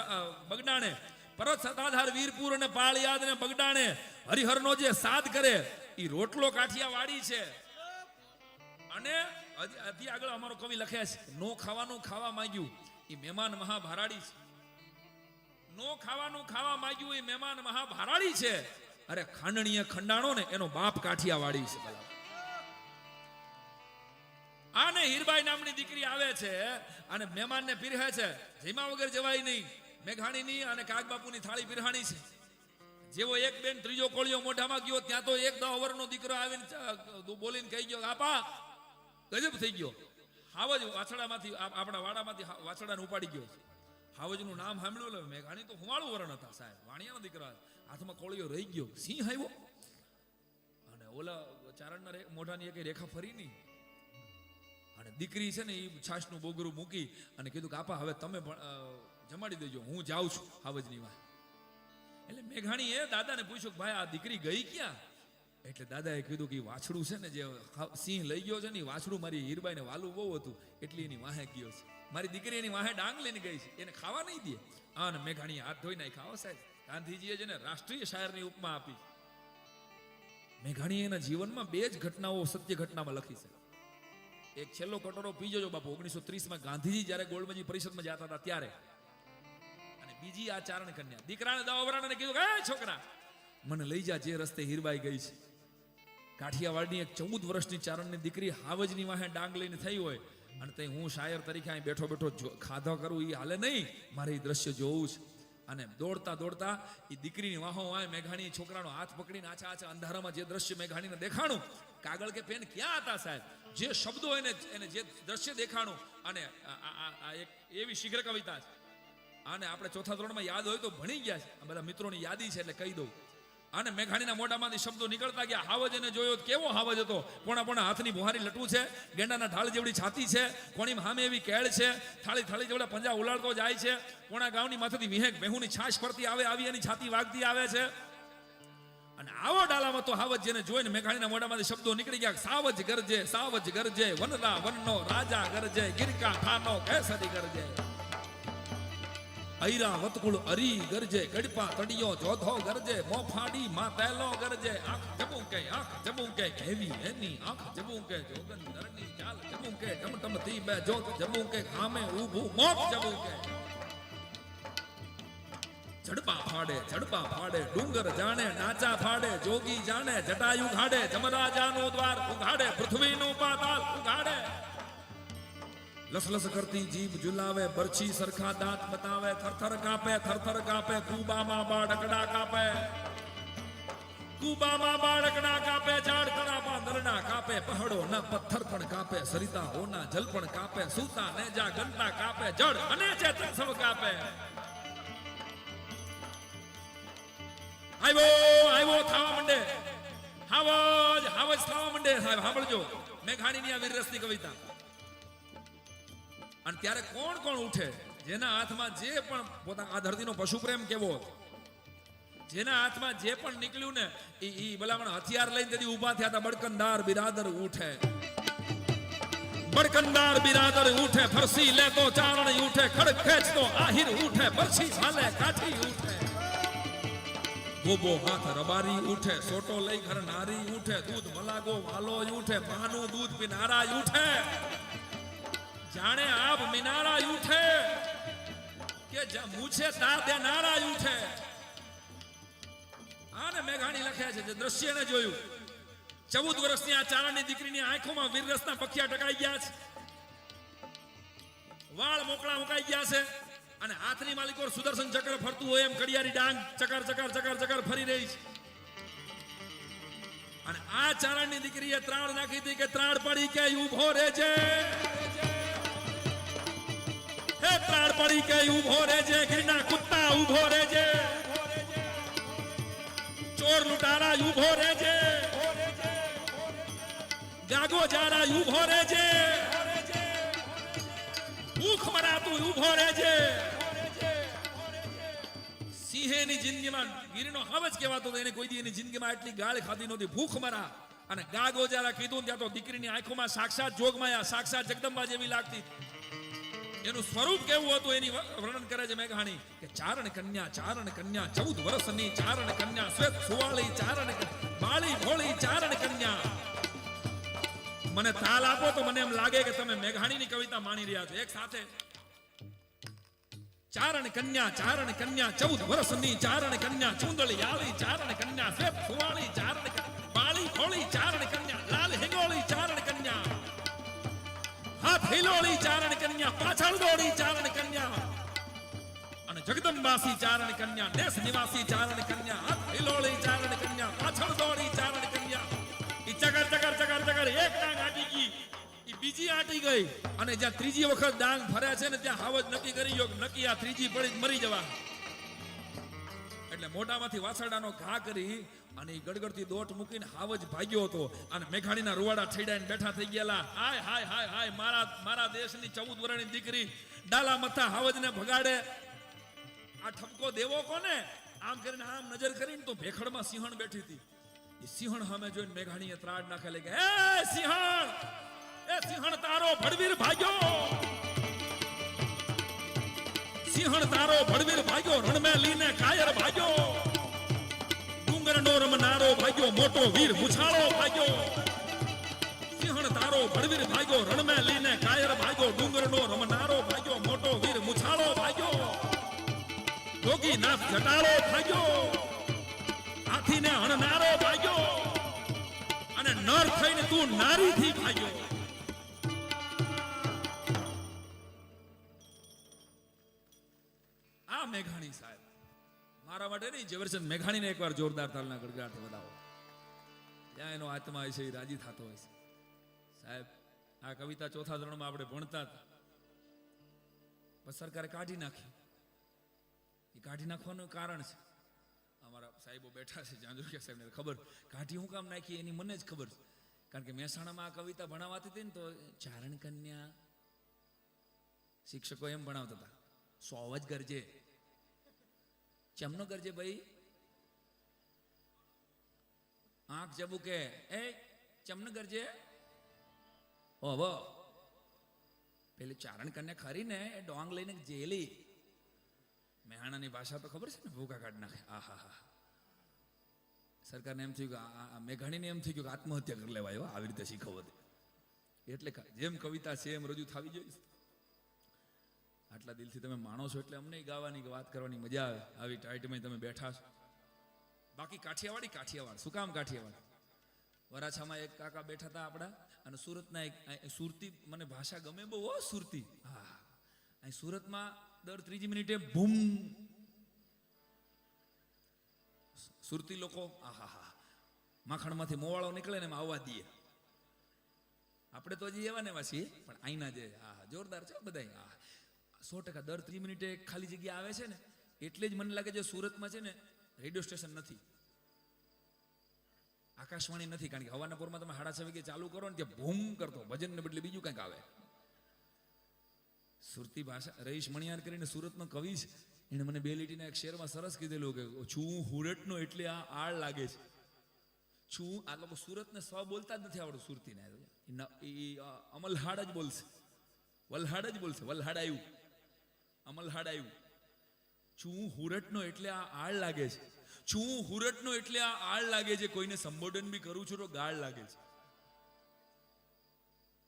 બગડાણે, પરબ સતાધાર વીરપુર અને પાળિયાદ ને બગડાણે હરિહરનો જે સાદ કરે ઈ રોટલો કાઠિયાવાડી છે. અને હજી આગળ અમારો કવિ લખે છે, નો ખાવાનું ખાવા માંગ્યું ઈ મહેમાન મહાભારાડી છે. નો ખાવાનું ખાવા માંગ્યું ઈ મહેમાન મહાભારાડી છે. અરે ખાંડણીએ ખંડાણો ને એનો બાપ કાઠિયાવાડી છે. આને હીરબાઈ નામની દીકરી આવે છે અને મહેમાનને પીરહે છે, જેમાં વગર જવાય નહીં. મેઘાણીની અને કાગબાપુની થાળી પીરહાણી છે. જેવો એક બેન ત્રીજો કોળિયો મોઢામાં ગયો, ત્યાં તો એક 10 વર્ષનો દીકરો આવીને બોલીને કહી ગયો, આપા ગજબ થઈ ગયો. હાવજ વાછડામાંથી, આપણા વાડામાંથી વાછડાને ઉપાડી ગયો. હાવજનું નામ સાંભળ્યું. મેઘાણી તો હુવાળું વરણ હતા સાહેબ, વાણિયાના દીકરા. હાથમાં કોળિયો રહી ગયો, સિંહ આવ્યો, અને ઓલા ચારણના મોઢાની એક રેખા ફરી નહીં. અને દીકરી છે ને એ છાશનું બોગરું મૂકી અને કીધું કે આપા હવે તમે જમાડી દેજો, હું જાઉં છું હાવજની વાત. એટલે મેઘાણીએ દાદાને પૂછ્યું કે ભાઈ આ દીકરી ગઈ ક્યાં? એટલે દાદાએ કીધું કે વાછડું છે ને જે સિંહ લઈ ગયો છે ને, વાછડું મારી હીરબાઈને વાલું બહુ હતું એટલે એની વાહે ગયો છે. મારી દીકરી એની વાહે ડાંગ લઈને ગઈ છે, એને ખાવા નહીં દે. અને મેઘાણીએ હાથ ધોઈ નાખ્યા. આવો સાહેબ, ગાંધીજીએ જેને રાષ્ટ્રીય શાયરની ઉપમા આપી. મેઘાણીએ એના જીવનમાં 2 જ ઘટનાઓ સત્ય ઘટનામાં લખી છે. એક છેલ્લો કટોરો પી જજો બાપુ, 1930માં ગાંધીજી જ્યારે ગોળમજી પરિષદમાં જતા હતા ત્યારે. અને બીજી આ ચારણ કન્યા દીકરાને દાવરાને કીધું કે છોકરા મને લઈ જા જે રસ્તે હીરબાઈ ગઈ છે. કાઠિયાવાડની એક 14 વર્ષની ચારણની દીકરી હાવજની વાહે ડાંગ લઈને થઈ હોય, અને તે હું શાયર તરીકે અહીં બેઠો બેઠો ખાધો કરું એ હાલે નહીં, મારે એ દ્રશ્ય જોવું છે. અને દોડતા દોડતા એ દીકરીની વાહો વાય મેઘાણી છોકરાનો હાથ પકડીને આછા આછા અંધારામાં જે દ્રશ્ય મેઘાણીને દેખાણું, કાગળ કે પેન ક્યાં હતા સાહેબ, જે શબ્દો એને જે દ્રશ્ય દેખાણું. અને આ એક એવી શીઘ્ર કવિતા છે, આને આપણે 4થા ધોરણમાં યાદ હોય તો ભણી ગયા છે. આ બધા મિત્રોની યાદી છે એટલે કહી દઉં. અને મેઘાણીના મોઢામાંથી શબ્દો નીકળતા ગયા. હાવજ એને જોયો, કેવો હાવજ હતો, પોણા પોણા હાથની બુહારી લટવું છે, ગેંડાના ઢાળ જેવડી છાતી છે, કોણીમાં હામે એવી કેળ છે, થાળી થાળી જેવડા પંજા ઉલાળતો જાય છે, પોણા ગામની માથેથી વિહેક બેહુની છાશ ફરતી આવે આવી એની છાતી વાગતી આવે છે. અને આવો ડાલામાં તો હાવજ જેને જોઈને મેઘાણીના મોઢામાંથી શબ્દો નીકળી ગયા. સાવજ ગરજે વનરા વનનો રાજા ગરજે, ગિરકા ખાનો કેસરી ગરજે, ઐરા વતકુળ અરી ગરજે, ગડપા તડિયો જોધો ગરજે, મોફાડી માં તેલો ગરજે, આંખ જબુકે કેવી એની આંખ જબુકે, જોગન નરની ચાલ જબુકે, ટમટમતી બે જોત જબુકે, ખામે ઊભું મોત જબુકે. ઝડપા ફાડે ડુંગર જાણે નાચા ફાડે, જોગી જાણે જટાયુ ઘાડે, જમરાજાનો દ્વાર ઉઘાડે, પૃથ્વીનું પાતાળ ઉઘાડે. લસલસ કરતી જીભ ઝુલાવે, બરછી સરખા દાંત બતાવે, થરથર કાપે, કુબામાં બાળકડા કાપે, ઝાડ કડાપા નરડા કાપે, પહાડો ના પથ્થર પણ કાપે, સરિતા હોના જલ પણ કાપે, સૂતા નેજા ગંટા કાપે, જળ અને ચેતન સબ કાપે. આવ્યો થવા માંડે, હાવજ થવા માંડે. સાહેબ સાંભળજો મેઘાણીની આ વીરરસની કવિતા. અને ત્યારે કોણ ઉઠે? જેના હાથમાં જે પણ પોતાના આ ધરતીનો પશુ પ્રેમ કેવો, જેના હાથમાં જે પણ નીકળ્યું ને એ ભલામણ હથિયાર લઈને તેથી ઊભા થયા હતા. બળકંદાર બિરાદર ઉઠે, ફરસી લેતો ચારણ ઉઠે, ખડક ખેંચતો આહિર ઉઠે, બરછી ચાલે કાઠી ઉઠે, ગોબો હાથ રબારી ઉઠે, સોટો લઈ ઘર નારી ઉઠે, દૂધ મલાગો વાલો ઉઠે, માનું દૂધ પીનારા ઉઠે, જાણે આપ મિનારા ઉઠે કે મૂછે તા દેનારા ઉઠે. આને મેઘાણી લખ્યા છે. જે દ્રશ્યને જોયું, 14 વર્ષની આ ચારણની દીકરીની આંખોમાં વીરરસના પખિયા ટકાઈ ગયા છે, વાળ મોકળા મુકાઈ ગયા છે, અને હાથની માલિકો સુદર્શન ચક્ર ફરતું હોય એમ કડિયારી ડાંગ ચકર ફરી રહી છે. અને આ ચારણની દીકરીએ ત્રાળ નાખી હતી કે ત્રાળ પડી કે ઊભો રહેજે, હે ત્રાળ પડી કે ઊભો રહેજે, ગીરના કુત્તા ઊભો રહેજે, ચોર લૂંટારા ઊભો રહેજે, ગાગો જારા ઊભો રહેજે, ભૂખ મરાતું ઊભો રહેજે. સિંહેની જિંદગીમાં ગીરનો હાવજ કહેવાતો હતો, એને કોઈ દી એની જિંદગીમાં એટલી ગાળ ખાધી નહોતી. ભૂખ મરા અને ગાગો જારા કીધું ત્યાં તો દીકરીની આંખોમાં સાક્ષાત જોગમાયા, સાક્ષાત જગદંબા જેવી લાગતી. એનું સ્વરૂપ કેવું હતું એની વર્ણન કરે છે મેઘાણી કે ચારણ કન્યા 14 વર્ષની ચારણ કન્યા, શ્વેત સુવાળી ચારણ બાળી ભોળી ચારણ કન્યા. મને તાલ આપો તો મને એમ લાગે કે તમે મેઘાણીની કવિતા માણી રહ્યા છો એક સાથે. ચારણ કન્યા 14 વર્ષની ચારણ કન્યા, ચૂંદળી આળી ચારણ કન્યા, શ્વેત સુવાળી ચારણ કન્યા, બાળી ભોળી ચારણ કન્યા, લાલ હિંગોળી ચારણ કન્યા, હાથ હિલોળી ચારણ કન્યા, પાછળ દોડી ચારણ કન્યા, અને જગદંબાસી ચારણ કન્યા, દેશ નિવાસી ચારણ કન્યા, હાથ હિલોળી ચારણ કન્યા, પાછળ દોડી ચારણ કન્યા. ઈ ચકર એક ડાંગ આટી ગઈ, ઈ બીજી આટી ગઈ, અને જ્યાં ત્રીજી વખત ડાંગ ફરે છે ને ત્યાં હાવજ નક્કી કરી ગયો નક્કી આ ત્રીજી પડી મરી જવા. એટલે મોઢામાંથી વાછરડાનો ઘા કરી અને ગડગડતી દોટ મૂકીને હાવજ ભાગ્યો હતો. અને મેઘાણીના રૂવાડા ઠેડાઈને બેઠા થઈ ગયેલા. હાય મારા દેશની 14 વર્ષની દીકરી ડાલા મથા હાવજને ભગાડે. આ ઠપકો દેવો કોને? આમ કરીને આમ નજર કરીને તો ભેખડમાં સિંહણ બેઠી હતી. એ સિંહણ સામે જોઈને મેઘાણીએ ત્રાડ નાખે કે એ સિંહણ તારો ભડવીર ભાગ્યો, સિંહણ તારો ભડવીર ભાગ્યો, રણમેલીને કાયર ભાગ્યો, ડુંગરનો રમનારો ભાગ્યો, મોટો વીર મુછાળો ભાગ્યો. સિંહણ તારો ભડવીર ભાગ્યો, રણમેલીને કાયર ભાગ્યો, ડુંગરનો રમનારો ભાગ્યો, મોટો વીર મુછાળો ભાગ્યો, જોગીનાથ જટાળો ભાગ્યો, હાથીને હણનારો ભાગ્યો, અને નર થઈને તું નારીથી ભાગ્યો. આ મેઘાણી સાહેબ મારા માટે નહીં, ઝવેરચંદ મેઘાણીને એકવાર જોરદાર તાલના ગડગડાટ વધાવો. ત્યાં એનો આત્મા હોય છે એ રાજી થતો હોય છે. સાહેબ આ કવિતા ચોથા ધોરણમાં આપણે ભણતા હતા, બસ સરકારે કાઢી નાખી. એ કાઢી નાખવાનું કારણ છે, અમારા સાહેબો બેઠા છે જાંજુકિયા સાહેબને ખબર કાઢી હું કામ નાખી એની મને જ ખબર છે. કારણ કે મહેસાણામાં આ કવિતા ભણાવાતી હતી ને તો ચારણ કન્યા શિક્ષકો એમ ભણાવતા હતા, 100 જ ગરજે. ચમનો ગરજે ભાઈ? આંખ જબુકે એ ચમનગર જે ઓહો પેલી ચારણ કન્યા ખરી ને એ ડોંગ લઈને જેલી મેહાણાની ભાષા તો ખબર છે ને, ભૂકા કાઢ નાખે. આહા હા, સરકારને એમ થયું કે મેઘાણીને એમ થયું કે આત્મહત્યા કરી લેવાય આવી રીતે શીખવતી. એટલે જેમ કવિતા છે એમ રજૂ થવી જોઈએ. આટલા દિલથી તમે માણો છો એટલે અમને ગાવાની વાત કરવાની મજા આવે. આવી ટાઈટમાં તમે બેઠા છો. બાકી કાઠિયાવાડ શું કામ કાઠિયાવાડ? વરાછામાં એક કાકા બેઠા હતા આપણા, અને સુરતના એક સુરતી, મને ભાષા ગમે બહુ હો સુરતી. હા, અહીં સુરતમાં દર 3 મિનિટે બૂમ સુરતી લોકો આહા માખણમાંથી મોવાળો નીકળે ને એમાં આવવા દઈએ. આપણે તો હજી એવા ને એવા છીએ, પણ અહીંના જે જોરદાર છે બધા. 100% દર 3 મિનિટે ખાલી જગ્યા આવે છે ને, એટલે જ મને લાગે છે સુરતમાં છે ને રેડિયો સ્ટેશન નથી, આકાશવાણી નથી. કારણ કે હવાના પોરમાં તમે 6:30 વાગે ચાલુ કરો ને ત્યાં ભૂમ કરતો ભજન ને બદલે બીજું કંઈક આવે. સુરતી ભાષા, રહીશ મણિયાર કરીને સુરતનો કવિ છે, એને મને 2 લીટીના એક શેરમાં સરસ કીધેલું કે છું હુરટનો એટલે આ આળ લાગે છે. છું, આ લોકો સુરતને સ્વ બોલતા જ નથી આવડતું સુરતીને. અમલહાડ જ બોલશે, વલહાડ જ બોલશે. વલહાડ આવ્યું, અમલહાડ આવ્યું. છું હુરટનો એટલે આ આળ લાગે છે. છું હુરટનો એટલે આ આળ લાગે છે. કોઈને સંબોધન બી કરું છું તો ગાળ લાગે છે.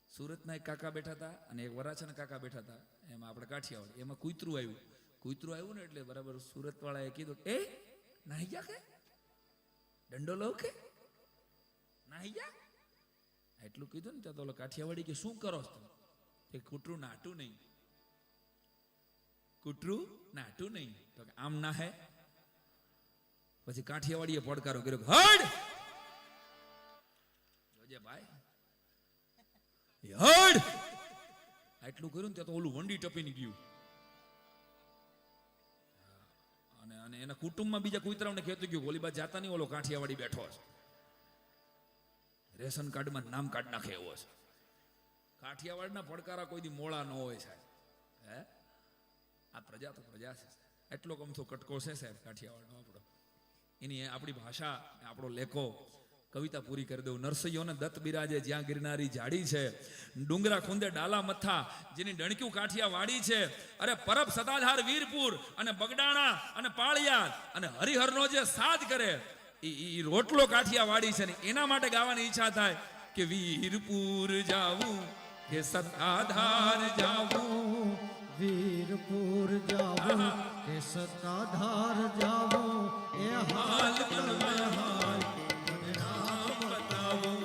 સુરતના એક કાકા બેઠા હતા અને એક વરાછાના કાકા બેઠા હતા. એમાં આપણે કાઠિયાવાડ, એમાં કૂતરું આવ્યું ને એટલે બરાબર સુરત વાળાએ કીધું, એ નાહી જા કે દંડો લો કે નાહી જા. એટલું કીધું ને ત્યાં તો કાઠિયાવાડી કે શું કરો છો? કે કૂતરું નાટું નહીં, કૂતરું નાટું નહીં. તો કે આમ ના હે. પછી કાઠિયાવાડીએ પડકારો કર્યો, હડ જોજે ભાઈ, હડ. આટલું કર્યું ને ત્યાં તો ઓલું વંડી ટપીને ગયું. અને એના કુટુંબમાં બીજા કુતરાઓને કહેતું ગયું, ઓલી બાજુ જાતા નહીં, ઓલો કાઠિયાવાડી બેઠો છે, રેશન કાર્ડમાં નામ કાઢ નાખે એવો છે. કાઠિયાવાડના પડકારા કોઈ દી મોળા ન હોય સાહેબ. હે, આ પ્રજા તો પ્રજા છે. એટલો ગમતો કટકો છે સાહેબ કાઠિયાવાડનો આપણો. એની આપણી ભાષા, આપણો લેખો, કવિતા પૂરી કરી દઉં. નરસૈયોને દત્ત બિરાજે જ્યાં ગિરનારી જાડી છે, ડુંગરા ખૂંદે ડાલા મથા જેની ડણક્યું કાઠિયાવાડી છે. અરે પરબ સતાધાર વીરપુર અને બગડાણા અને પાળિયાદ અને હરિહરનો જે સાજ કરે એ રોટલો કાઠિયાવાડી છે ને. એના માટે ગાવાની ઈચ્છા થાય કે વીરપુર જાવું કે સતાધાર જાવું, વીરપુર જાવું કે સતાધાર જાવું, એ હાલ મનવા હાલ બદરામ બતાવું,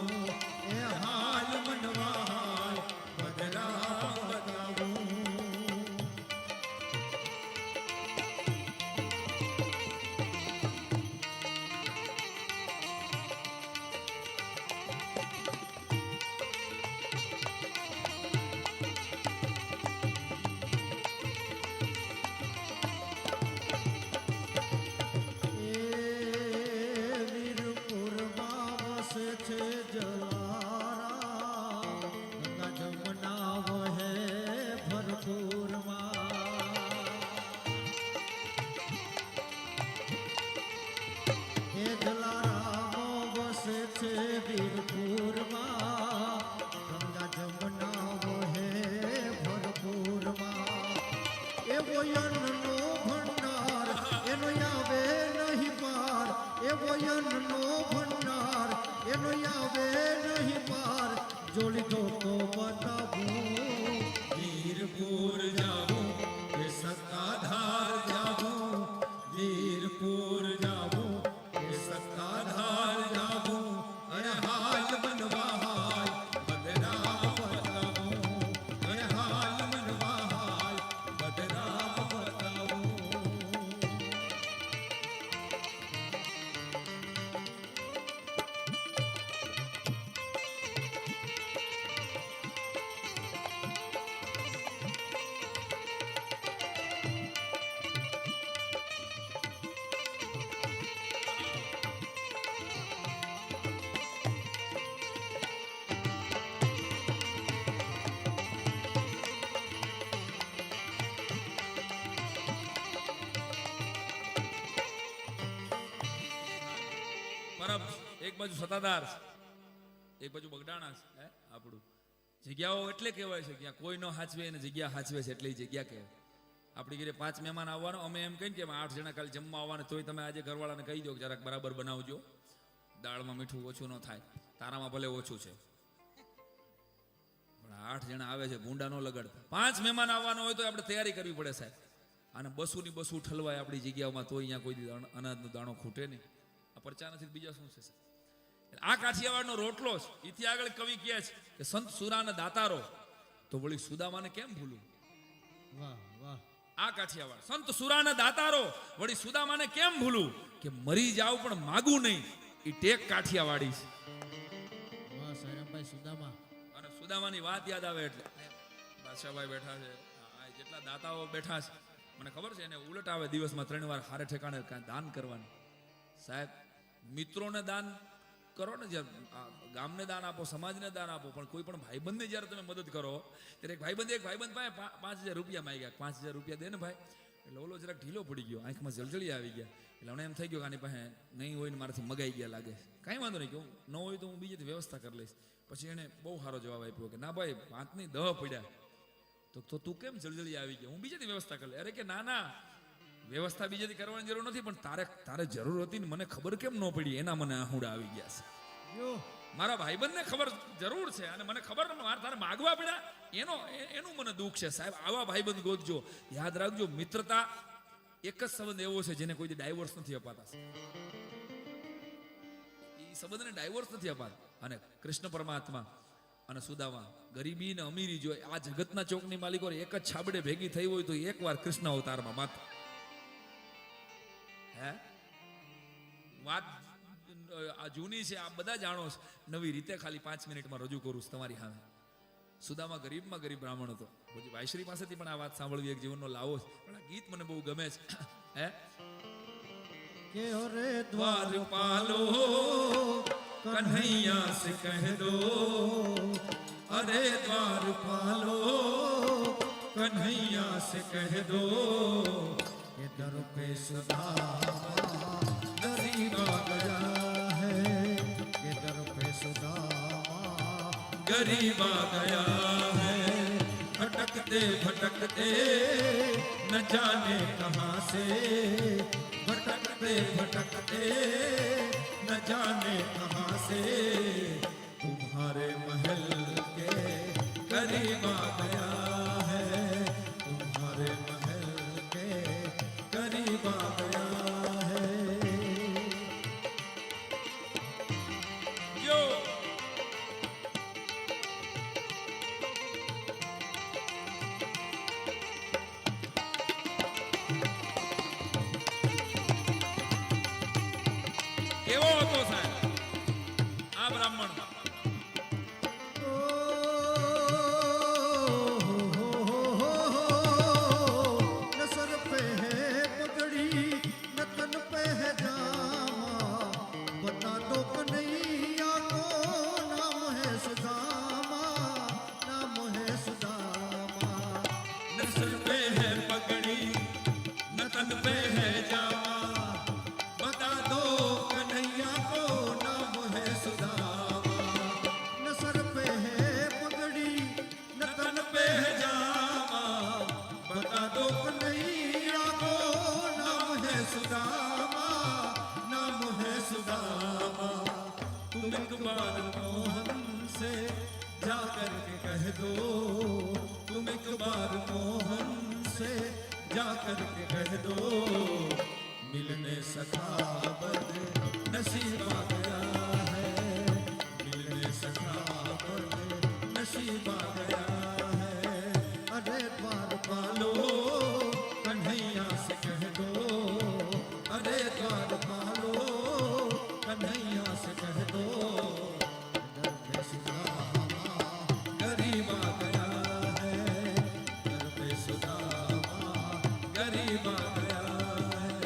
એ હાલ મનવા હાલ બદરામ બતાવું. જોડી તો બતાવું, વીરપુર જાવું કે સત્તાધાર જાવું, વીરપુર જાવું કે સત્તાધાર જાવું, અરે હાલ બનવા હાલ બદરામ બતાવું, અરે હાલ બનવા હાલ બદરામ બતાવું. બાજુ સતાધાર છે, એક બાજુ બગડાણા છે, હે આપણું જગ્યાઓ એટલે કહેવાય છે કે કોઈ ન હાચવે અને જગ્યા હાચવે છે એટલે એ જગ્યા કહેવાય. આપણી ઘરે 5 મહેમાન આવવાનો, અમે એમ કહીને કે 8 જણા કાલે જમવા આવવાના, તોય તમે આજે ઘરવાળાને કહી દો કે જરાક બરાબર બનાવજો, દાળમાં મીઠું ઓછું ન થાય, તારામાં ભલે ઓછું છે, પણ 8 જણા આવે છે ભૂંડા ન લગાડતા. 5 મહેમાન આવવાનો હોય તો આપણે તૈયારી કરવી પડે સાહેબ. અને બસુની બસુ ઠલવાય આપણી જગ્યાઓમાં, તો અહીંયા કોઈ અનાજનો દાણો ખૂટે નહીં. આ પરચા નથી, બીજા શું છે સાહેબ? આ કાઠિયાવાડનો રોટલો છે. એથી આગળ કવિ કહે છે કે સંત સુરાના દાતારો, તો વળી સુદામાને કેમ ભૂલું? વાહ વાહ. આ કાઠિયાવાડ સંત સુરાના દાતારો, વળી સુદામાને કેમ ભૂલું? કે મરી જાવ પણ માગું નહીં, એ ટેક કાઠિયાવાડી છે. વાહ સાયરામભાઈ, સુદામા. અને સુદામાની વાત યાદ આવે એટલે બાદશાહભાઈ બેઠા છે, આ જેટલા દાતાઓ બેઠા છે, મને ખબર છે એને ઉલટ આવે દિવસમાં 3 વાર હારે ઠેકાણે કાંઈ દાન કરવાનું. સાહેબ મિત્રોને દાન કરો ને, જ્યારે ગામને દાન આપો, સમાજને દાન આપો, પણ કોઈ પણ ભાઈબંધને જ્યારે તમે મદદ કરો ત્યારે એક ભાઈબંધ પાસે 5,000 રૂપિયા માંગ્યા. 5,000 રૂપિયા દે ને ભાઈ. એટલે ઓલો જરાક ઢીલો પડી ગયો, આંખમાં જળજળી આવી ગયા. એટલે મને એમ થઈ ગયું કે આની પાસે નહીં હોય ને મારાથી મગાઈ ગયા લાગે. કાંઈ વાંધો નહીં, કે ન હોય તો હું બીજેથી વ્યવસ્થા કરી લઈશ. પછી એને બહુ સારો જવાબ આપ્યો કે ના ભાઈ 5 નહીં 10 પડ્યા. તો તું કેમ જળજળી આવી ગયા? હું બીજેથી વ્યવસ્થા કરી લે. અરે કે ના, વ્યવસ્થા બીજેથી કરવાની જરૂર નથી, પણ તારે જરૂર હતી ને મને ખબર કેમ ન પડી, એના મને આહુડા આવી ગયા છે. યો મારા ભાઈબંધને ખબર જરૂર છે અને મને ખબર તારે માગવા પડ્યા, એનું મને દુઃખ છે. સાહેબ આવા ભાઈબંધ ગોતજો. યાદ રાખજો, મિત્રતા એક જ સંબંધ એવો છે જેને કોઈ ડાયવોર્સ નથી અપાતા. એ સંબંધને ડાયવોર્સ નથી અપાતા. અને કૃષ્ણ પરમાત્મા અને સુદામા, ગરીબી ને અમીરી, જો આ જગતના ચોકની માલિકો એક જ છાબડે ભેગી થઈ હોય તો એકવાર કૃષ્ણ અવતારમાં માત્ર હે વાત આ જૂની છે, આ બધા જાણો છે. નવી રીતે ખાલી 5 મિનિટમાં રજૂ કરું છું તમારી સામે. સુદામા ગરીબમાં ગરીબ બ્રાહ્મણ હતો. પછી વાયશ્રી પાસેથી પણ આ વાત સાંભળવી એક જીવનનો લાવો છે. પણ આ ગીત મને બહુ ગમે છે. હે કે ઓરે દ્વારપાલો કન્હૈયા સે કહ દો, અરે દ્વારપાલો કન્हैया से कह दो कि दर पे सुदामा गरीब आ गया है, कि दर पे सुदामा गरीब आ गया है, भटकते भटकते न जाने कहाँ से, भटकते भटकते न जाने कहाँ से तुम्हारे महल के करीब आ गया है, तुम्हारे महल के करीब आ गया है. यो કેવો હતો સાહેબ આ બ્રાહ્મણ? न सर पे है पगड़ी न तन पे है जामा, बता दो कन्हैया को नाम है सुदामा, नाम है सुदामा. न सर पे है पगड़ी न तन पे है जामा, बता दो कन्हैया को नाम है सुदामा. न सर पे है पगड़ी न तन पे है जामा, बता दो कन्हैया को नाम है सुदामा, नाम है सुदामा. तुम एक बार मोहन से जाकर के कह दो, तुम एक बार मोहन से जाकर के कह दो, मिलने सखावत नसीब आ गया है, मिलने सखावत नसीब आ गया है. अरे द्वारपालो कन्हैया से कह दो, अरे द्वारपालो कन्हैया से कह दो, दर पे सुदामा गरीब आ गया है, दर पे सुदामा गरीब आ गया है.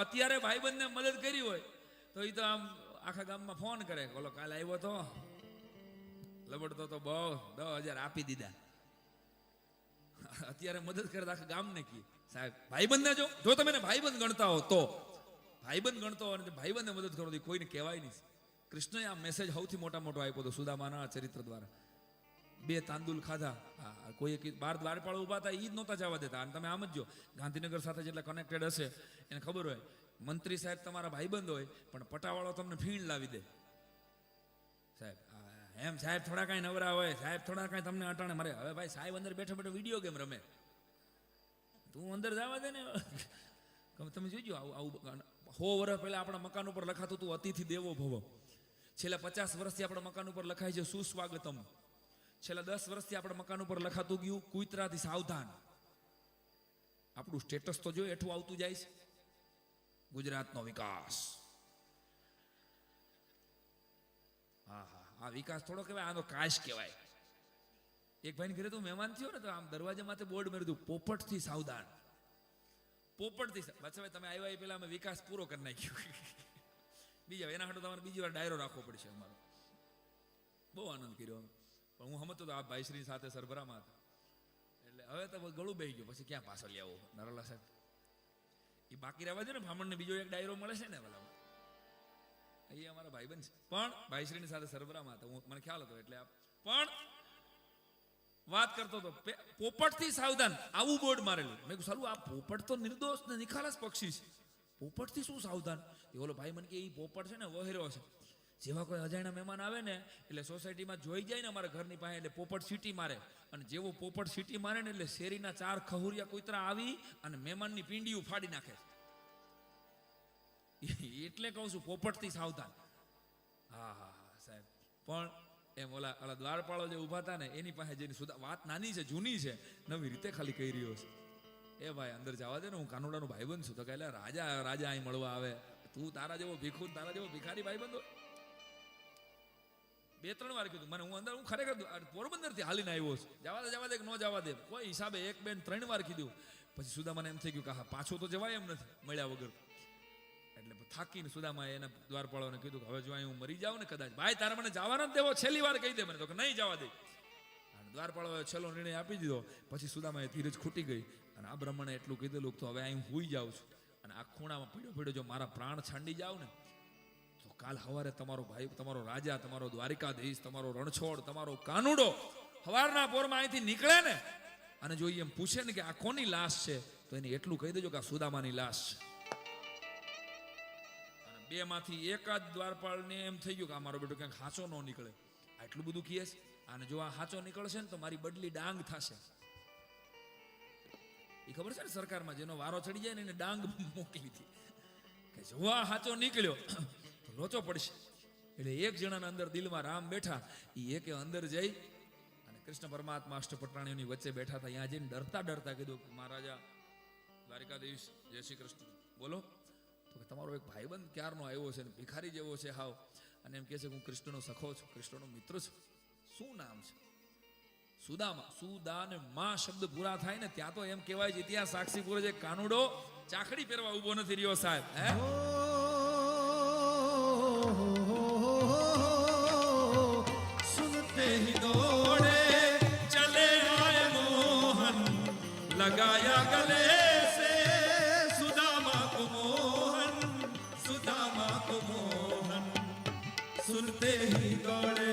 અત્યારે ભાઈબંધને મદદ કરી હોય તો એ તો આમ આખા ગામમાં ફોન કરે, ઓલો કાલે આવ્યો તો લબડતો તો બહુ 10,000 આપી દીધા. અત્યારે મદદ કરે તો આખા ગામને કી સાહેબ ભાઈબંધને જો તમે એને ભાઈબંધ ગણતા હો તો ભાઈબંધ ગણતો હોય અને ભાઈબંધને મદદ કરો તો કોઈને કહેવાય નહીં. કૃષ્ણએ આ મેસેજ સૌથી મોટો આપ્યો હતો સુદામાના ચરિત્ર દ્વારા. 2 તાંદુલ ખાધા, કોઈ બાર દ્વારપાળ ઉભા હતા, ઈ જ નહોતા જવા દેતા. અને તમે આમ જ જો ગાંધીનગર સાથે જેટલા કનેક્ટેડ હશે એને ખબર હોય, મંત્રી સાહેબ તમારા ભાઈબંધ હોય પણ પટાવાળો તમને ફીણ લાવી દે. સાહેબ એમ સાહેબ થોડા કાંઈ નવરા હોય, સાહેબ થોડા કાંઈ તમને અટાણે મારે. હવે ભાઈ સાહેબ અંદર બેઠો વિડીયો ગેમ રમે, તું અંદર જવા દે ને. તમે જોઈજો આવું 100 વર્ષ પહેલા આપણા મકાન ઉપર લખાતું હતું અતિથિ દેવો ભવ. છેલ્લા 50 વર્ષથી આપણા મકાન ઉપર લખાય છે સુસ્વાગતમ. છેલ્લા 10 વર્ષથી આપણા મકાન ઉપર લખાતું ગયું કુતરાથી સાવધાન. આપણું સ્ટેટસ તો જો એઠું આવતું જાય છે. ગુજરાતનો વિકાસ, આ વિકાસ થોડો કહેવાય, આનો કાશ કહેવાય. એક ભાઈને ઘરે તો મહેમાન થયો ને તો આમ દરવાજા માથે બોર્ડ મારી દીધું પોપટથી સાવધાન. પોપટથી બચ્ચા તમે આવ્યા એ પહેલા અમે વિકાસ પૂરો કરી નાખ્યો. બીજા એના હાટો તમારે બીજી વાર ડાયરો રાખવો પડશે અમારો. બહુ આનંદ કર્યો પણ હું સમજતો તો આ ભાઈશ્રી સાથે સરભરામાં હતા એટલે હવે તો ગળું બેહી ગયું. પછી ક્યાં પાછળ લેવો નરલા સાહેબ, એ બાકી રહેવા દે ને. બ્રાહ્મણને બીજો એક ડાયરો મળે છે ને પેલા, એ અમારા ભાઈબંધ છે પણ ભાઈશ્રીની સાથે સરભરામાં હતા, હું મને ખ્યાલ હતો એટલે. પણ વાત કરતો હતો પોપટથી સાવધાન, આવું બોર્ડ મારેલું. મેં કીધું સારું આ પોપટ તો નિર્દોષ ને નિખાલસ પક્ષી છે, પોપટથી શું સાવધાન? એ ઓલો ભાઈ મને કે એ પોપટ છે ને વહેરો છે. જેવા કોઈ અજાણ્યા મહેમાન આવે ને એટલે સોસાયટીમાં જોઈ જાય ને અમારા ઘરની પાસે એટલે પોપટ સીટી મારે. અને જેવો પોપટ સીટી મારે ને એટલે શેરીના 4 ખહુરિયા કૂતરા આવી અને મહેમાનની પીંડીયું ફાડી નાખે. એટલે કહું છું પોપટથી સાવધાન. હા સાહેબ. પણ એમ ઓલા દ્વારપાળો જે ઊભા હતા ને એની પાસે જેની વાત નાની છે, જૂની છે, નવી રીતે ખાલી કહી રહ્યો છે. એ ભાઈ અંદર જવા દે ને, હું કાનુડાનો ભાઈબંધ છું. તો કહે રાજા અહીં મળવા આવે, તું તારા જેવો ભીખુ તારા જેવો ભિખારી ભાઈબંધ. 2-3 વાર કીધું મને. હું ખરેખર પોરબંદરથી હાલીને આવ્યો છું. જવા દે કે ન જવા દે કોઈ હિસાબે 1-2-3 વાર કીધું. પછી સુદામાને એમ થઈ ગયું કે હા પાછું તો જવાય એમ નથી મળ્યા વગર. એટલે થાકીને સુદામાએ એના દ્વારપાળોને કીધું કે હવે જો અહીં હું મરી જાઉં ને કદાચ, ભાઈ તારે મને જવા ન દેવો, છેલ્લી વાર કહી દે મને. તો કે નહીં જવા દે. અને દ્વારપાળોએ છેલ્લો નિર્ણય આપી દીધો. પછી સુદામાએ ધીરજ ખૂટી ગઈ અને આ બ્રાહ્મણે એટલું કીધેલું તો હવે અહીં હુઈ જાઉં છું અને આ ખૂણામાં પીડ્યો જો મારા પ્રાણ છાંડી જાવ ને તો કાલ સવારે તમારો ભાઈ, તમારો રાજા, તમારો દ્વારિકાધીશ, તમારો રણછોડ, તમારો કાનુડો સવારના પોરમાં અહીંથી નીકળે ને અને જો એમ પૂછે ને કે આ કોની લાશ છે તો એને એટલું કહી દેજો કે આ સુદામાની લાશ છે. અને 2 માંથી એકાદ દ્વારપાળને એમ થઈ ગયું કે આ મારો બેટો ક્યાંક હાચો ન નીકળે. આટલું બધું કહે છે. અને જો આ હાચો નીકળશે ને તો મારી બદલી ડાંગ થશે. એ ખબર છે ને સરકારમાં જેનો વારો ચડી જાય ને એને ડાંગ મોકલી હતી કે જો આ હાચો નીકળ્યો તો લોચો પડશે. એટલે એક જણાના અંદર દિલમાં રામ બેઠા. એ એકે અંદર જઈ અને કૃષ્ણ પરમાત્મા અષ્ટપટરાણીઓની વચ્ચે બેઠા હતા. ત્યાં જઈને ડરતા કીધું મહારાજા દ્વારિકાધીશ જય શ્રી કૃષ્ણ બોલો. તો કે તમારો એક ભાઈબંધ ક્યારનો આવ્યો છે ને ભિખારી જેવો છે હાવ, અને એમ કહે છે હું કૃષ્ણનો સખો છું, કૃષ્ણનો મિત્ર છું. શું નામ છે? સુદામા. સુદા ને માં શબ્દ પૂરા થાય ને ત્યાં તો એમ કહેવાય છે ત્યાં સાક્ષી પૂરે છે કાનુડો ચાકડી પહેરવા ઉભો નથી રહ્યો સાહેબ. સુનતે હી દોડે ચલે આય મોહન લગાયા ગલે સે સુદામા કો મોહન, સુદામા કો મોહન. સુનતે હી દોડે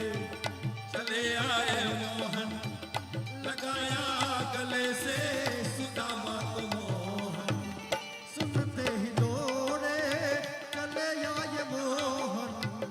ચલે આય મોહન लगाया गले से सुदामा को मोहन. सुनते ही दौड़े चले आए मोहन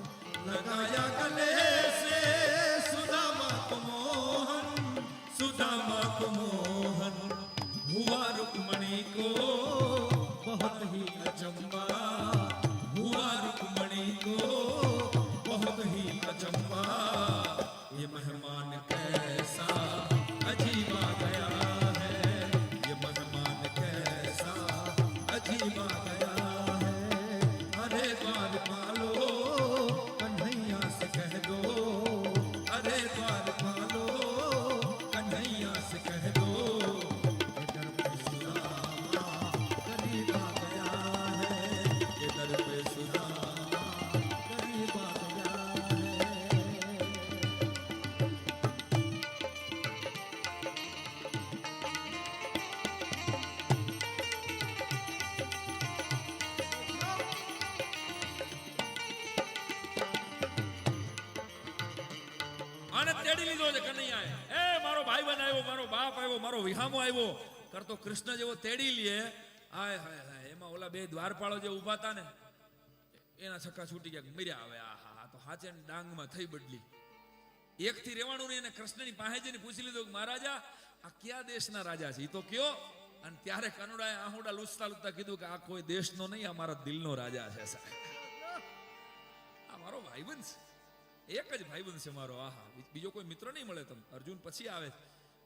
તેડી લીધો છે કનૈયાએ. એ મારો ભાઈબંધ આવ્યો, મારો બાપ આવ્યો, મારો વિહામો આવ્યો કરતો કૃષ્ણ જેવો તેડી લે. હાય હાય હાય, એમાં ઓલા બે દ્વારપાળો જે ઊભા હતા ને એના છક્કા છૂટી ગયા, મર્યા. હવે આહા, તો હાચે ડાંગમાં થઈ બદલી. એકથી રહેવાનું નહીં, અને કૃષ્ણની પાસે જઈને પૂછી લીધું કે મહારાજા આ કયા દેશના રાજા છે, ઈ તો કયો. અને ત્યારે કાનુડાએ આહુડા લૂછતા લૂછતા કીધું કે આ કોઈ દેશનો નહીં, આ મારા દિલનો રાજા છે સાહેબ. આ મારો ભાઈબંધ છે, એક જ ભાઈબંધ છે મારો. આહા, બીજો કોઈ મિત્ર નહીં મળે તમને. અર્જુન પછી આવે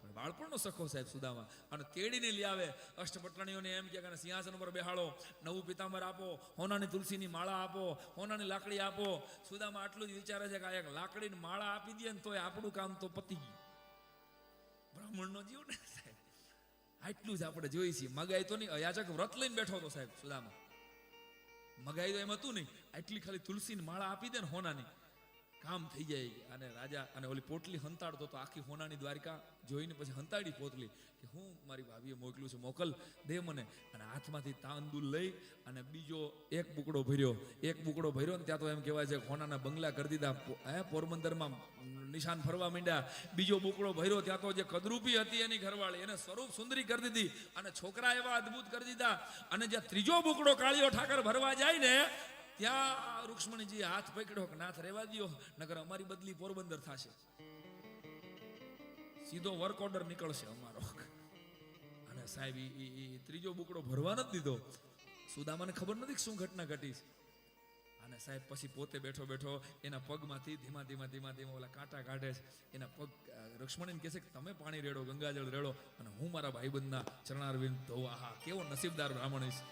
પણ બાળપણનો સખો સાહેબ સુદામા. અને તેડીને લઈ આવે. અષ્ટપટરાણીઓને એમ કે સિંહાસન ઉપર બેહાડો, નવું પિતાંબર આપો, હોનાની તુલસીની માળા આપો, હોનાની લાકડી આપો. સુદામા આટલું જ વિચારે છે કે આ એક લાકડીની માળા આપી દે ને તોય આપણું કામ તો પતી ગયું. બ્રાહ્મણનો જીવ ને સાહેબ, આટલું જ આપણે જોઈ છીએ. મગાઈ તો નહીં, અયાચક વ્રત લઈને બેઠો હતો સાહેબ સુદામા. મગાઈ તો એમ હતું નહીં, આટલી ખાલી તુલસીની માળા આપી દે ને હોનાની, કામ થઈ જાય. અને રાજા અને ઓલી પોટલી હંતાડતો તો આખી હોનાની દ્વારિકા જોઈને પછી હંતાડી પોટલી કે હું મારી ભાભીએ મોકલ્યું છે, મોકલ દે મને. અને હાથમાંથી તાંદુલ લઈ અને બીજો એક બુકડો ભર્યો. એક બુકડો ભર્યો ને ત્યાં તો એમ કહેવાય છે હોનાના બંગલા કરી દીધા. પોરબંદરમાં નિશાન ફરવા માંડ્યા. બીજો બુકડો ભર્યો ત્યાં તો જે કદરૂપી હતી એની ઘરવાળી એને સ્વરૂપ સુંદરી કરી દીધી અને છોકરા એવા અદ્ભુત કરી દીધા. અને જ્યાં ત્રીજો બુકડો કાળિયો ઠાકર ભરવા જાય ને ત્યાં રૂક્ષ્મણીજી હાથ પકડ્યો કે નાથ રહેવા દ્યો, નકર અમારી બદલી પોરબંદર થશે. સીધો વર્ક ઓર્ડર નીકળશે અમારો. અને સાહેબ ઈ ત્રીજો બુકડો ભરવા નથી દીધો. સુદામાને ખબર નથી કે શું ઘટના ઘટી છે. અને સાહેબ પછી પોતે બેઠો બેઠો એના પગમાંથી ધીમા ધીમા ધીમા ધીમા ઓલા કાંટા કાઢે છે. એના પગ રૂક્ષ્મણીને કહે છે કે તમે પાણી રેડો, ગંગાજળ રેડો અને હું મારા ભાઈબંધના ચરણારવિંદ ધોવા. હા, કેવો નસીબદાર બ્રાહ્મણ છે.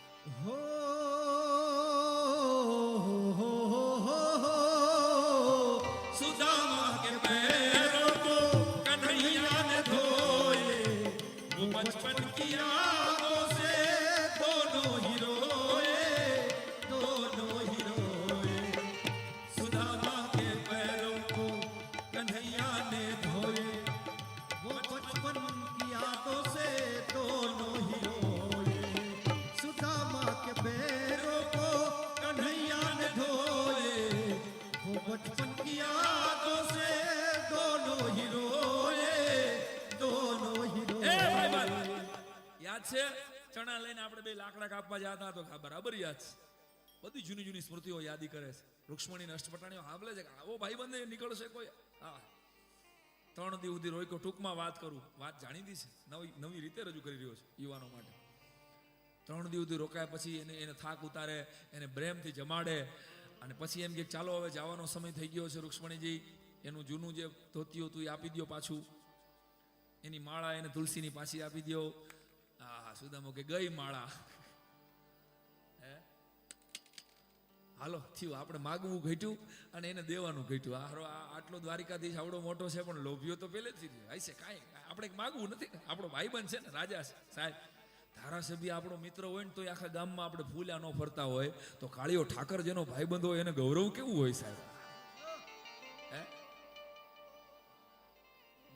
सुदामा के पैरों को कन्हैया ने धोए, वो बचपन की यादों से दोनों ही रोए, दोनों ही रोए. सुदामा के पैरों को कन्हैया ने धोए, वो बचपन की यादों से दोनों ही रोए. सुदामा के पैरों को कन्हैया ने धोए, वो बचपन की यादों से दोनों ही रोए, दोनों ही रोए. એ ભાઈબંધ યાદ છે ચણા લઈને આપણે બે લાકડા કાપવા જતા તો બરાબર યાદ છે. બધી જૂની જૂની સ્મૃતિઓ યાદી કરે છે. રૂક્ષ્મણી અષ્ટપટાણીઓ સાંભળે છે કે આવો ભાઈબંધ નીકળશે કોઈ. હા, 3 દિવસ સુધી રોક્યો. ટૂંકમાં વાત કરું, વાત જાણીતી છે, નવી રીતે રજૂ કરી રહ્યો છે યુવાનો માટે. 3 દિવસ સુધી રોકાયા પછી એને થાક ઉતારે, એને પ્રેમથી જમાડે અને પછી એમ કે ચાલો હવે જવાનો સમય થઈ ગયો છે. રૂક્ષ્મણીજી એનું જૂનું જે ધોતિયું હતું એ આપી દો પાછું, એની માળા એને તુલસીની પાછી આપી દો. આ સુદામો કે ગઈ માળા. હે હાલો થયું, આપણે માગવું ઘટ્યું અને એને દેવાનું ઘટ્યું. આટલો દ્વારિકાધીશ આવડો મોટો છે પણ લોભિયો તો પહેલેથી હશે. કાંઈ આપણે માગવું નથી, આપણો ભાઈબંધ છે ને, રાજા છે સાહેબ. ધારાસભ્ય આપણો મિત્ર હોય ને તો આખા ગામમાં આપણે ફૂલ્યા ન ફરતા હોય તો કાળિયો ઠાકર જેનો ભાઈબંધ હોય એને ગૌરવ કેવું હોય સાહેબ. હે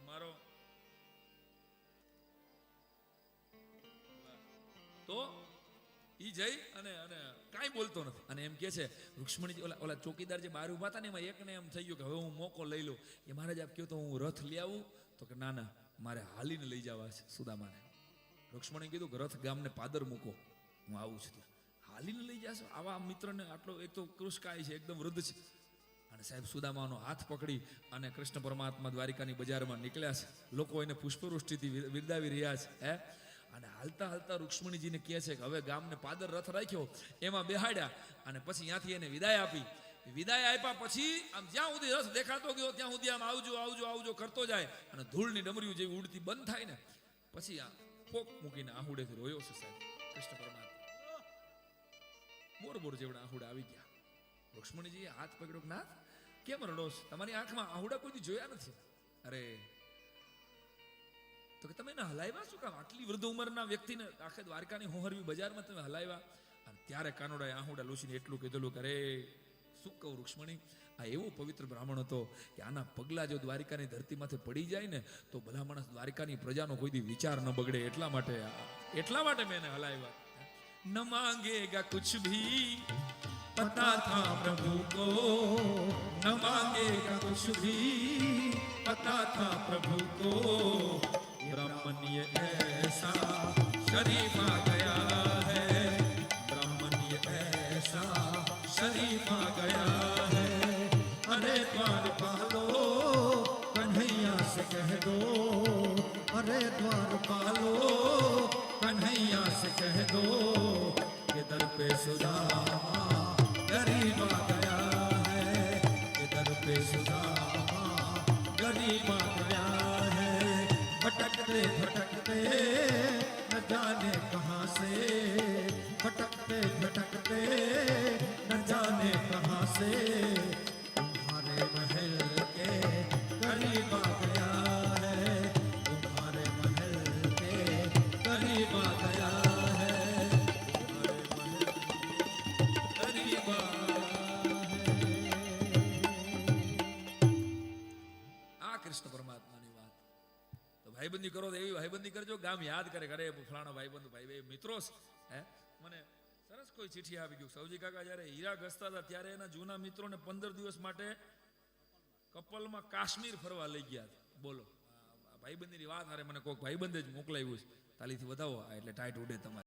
મારો તો ઈ જઈ અને કાંઈ બોલતો નથી. અને એમ કે છે રૂક્ષ્મણી ઓલા ચોકીદાર જે બહાર ઉભા હતા ને એમાં એકને એમ થઈ ગયું કે હવે હું મોકો લઈ લઉં. એ મહારાજ આપ કહો તો હું રથ લઈ આવું? તો કે ના ના, મારે હાલીને લઈ જવા છે સુદામાને. રૂક્ષ્મણી કીધું કે રથ ગામને પાદર મૂકો, હું આવું છું. હાલીને લઈ જશો? આવા મિત્રને આટલો, એક તો કૃષ્કાય છે, એકદમ વૃદ્ધ છે. અને સાહેબ સુદામાનો હાથ પકડી અને કૃષ્ણ પરમાત્મા દ્વારિકાની બજારમાં નીકળ્યા છે. લોકો એને પુષ્પવૃષ્ટિથી વિરદાવી રહ્યા છે. હે અને હાલતા હાલતા રૂક્ષ્મણીજીને કહે છે કે હવે ગામને પાદર રથ રાખ્યો, એમાં બેહાડ્યા અને પછી ત્યાંથી એને વિદાય આપી. વિદાય આપ્યા પછી આમ જ્યાં સુધી રથ દેખાતો ગયો ત્યાં સુધી આમ આવજો આવજો આવજો કરતો જાય અને ધૂળની ડમરીઓ જેવી ઉડતી બંધ થાય ને પછી આ ફોક મૂકીને આહુડેથી રોયો છે સાહેબ કૃષ્ણ પરમાત્મા. બોર જેવડા આહુડા આવી ગયા. રૂક્ષ્મણીજીએ હાથ પકડ્યો, નાથ કેમ રડો છો? તમારી આંખમાં આહુડા કોઈ જોયા નથી. અરે તો કે તમે એને હલાવ્યા શું કામ? આટલી વૃદ્ધ ઉંમરના વ્યક્તિને આખે દ્વારકાની હોહરવી બજારમાં તમે હલાવ્યા? અને ત્યારે કાનોડાએ આહુડા લૂછીને એટલું કીધેલું કે અરે શું કહું રૂક્ષ્મણી, આ એવો પવિત્ર બ્રાહ્મણ હતો કે આના પગલા જો દ્વારિકાની ધરતીમાંથી પડી જાય ને તો ભલા માણસ દ્વારિકાની પ્રજાનો કોઈ દી વિચાર ન બગડે. એટલા માટે મેં એને હલાવ્યા. ન માંગેગા કુછ ભી पता था प्रभु को, न मांगेगा कुछ भी पता था प्रभु को ब्राह्मण्य ऐसा शरीफ आ गया है, ब्राह्मण्य ऐसा शरीफ आ गया है। अरे द्वारपालो कन्हैया से कह दो, अरे द्वारपालो कन्हैया से कह दो कि दर पे सुदामा गरीब आ गया है, कि दर पे सुदामा गरीब आ गया है। भटकते भटकते न जाने कहाँ से, भटकते भटकते न जाने कहाँ से तुम्हारे महल के करीब आ गया है, तुम्हारे महल के करीब आ गया है, तुम्हारे महल के करीब आ આ કૃષ્ણ પરમાત્માની વાત. તો ભાઈબંધી કરો તો એવી ભાઈબંધી કરજો, ગામ યાદ કરે કરે ફલાણા ભાઈબંધ ભાઈ મિત્રો છે. હે મને સરસ કોઈ ચિઠ્ઠી આવી ગયું. સૌજી કાકા જ્યારે હીરા ઘસતા હતા ત્યારે એના જૂના મિત્રોને 15 દિવસ માટે કપલમાં કાશ્મીર ફરવા લઈ ગયા હતા. બોલો, ભાઈબંધીની વાત હારે મને કોઈક ભાઈબંધે જ મોકલાવ્યું છે. તાલીથી વધાવો એટલે ટાઈટ ઉડે તમારે.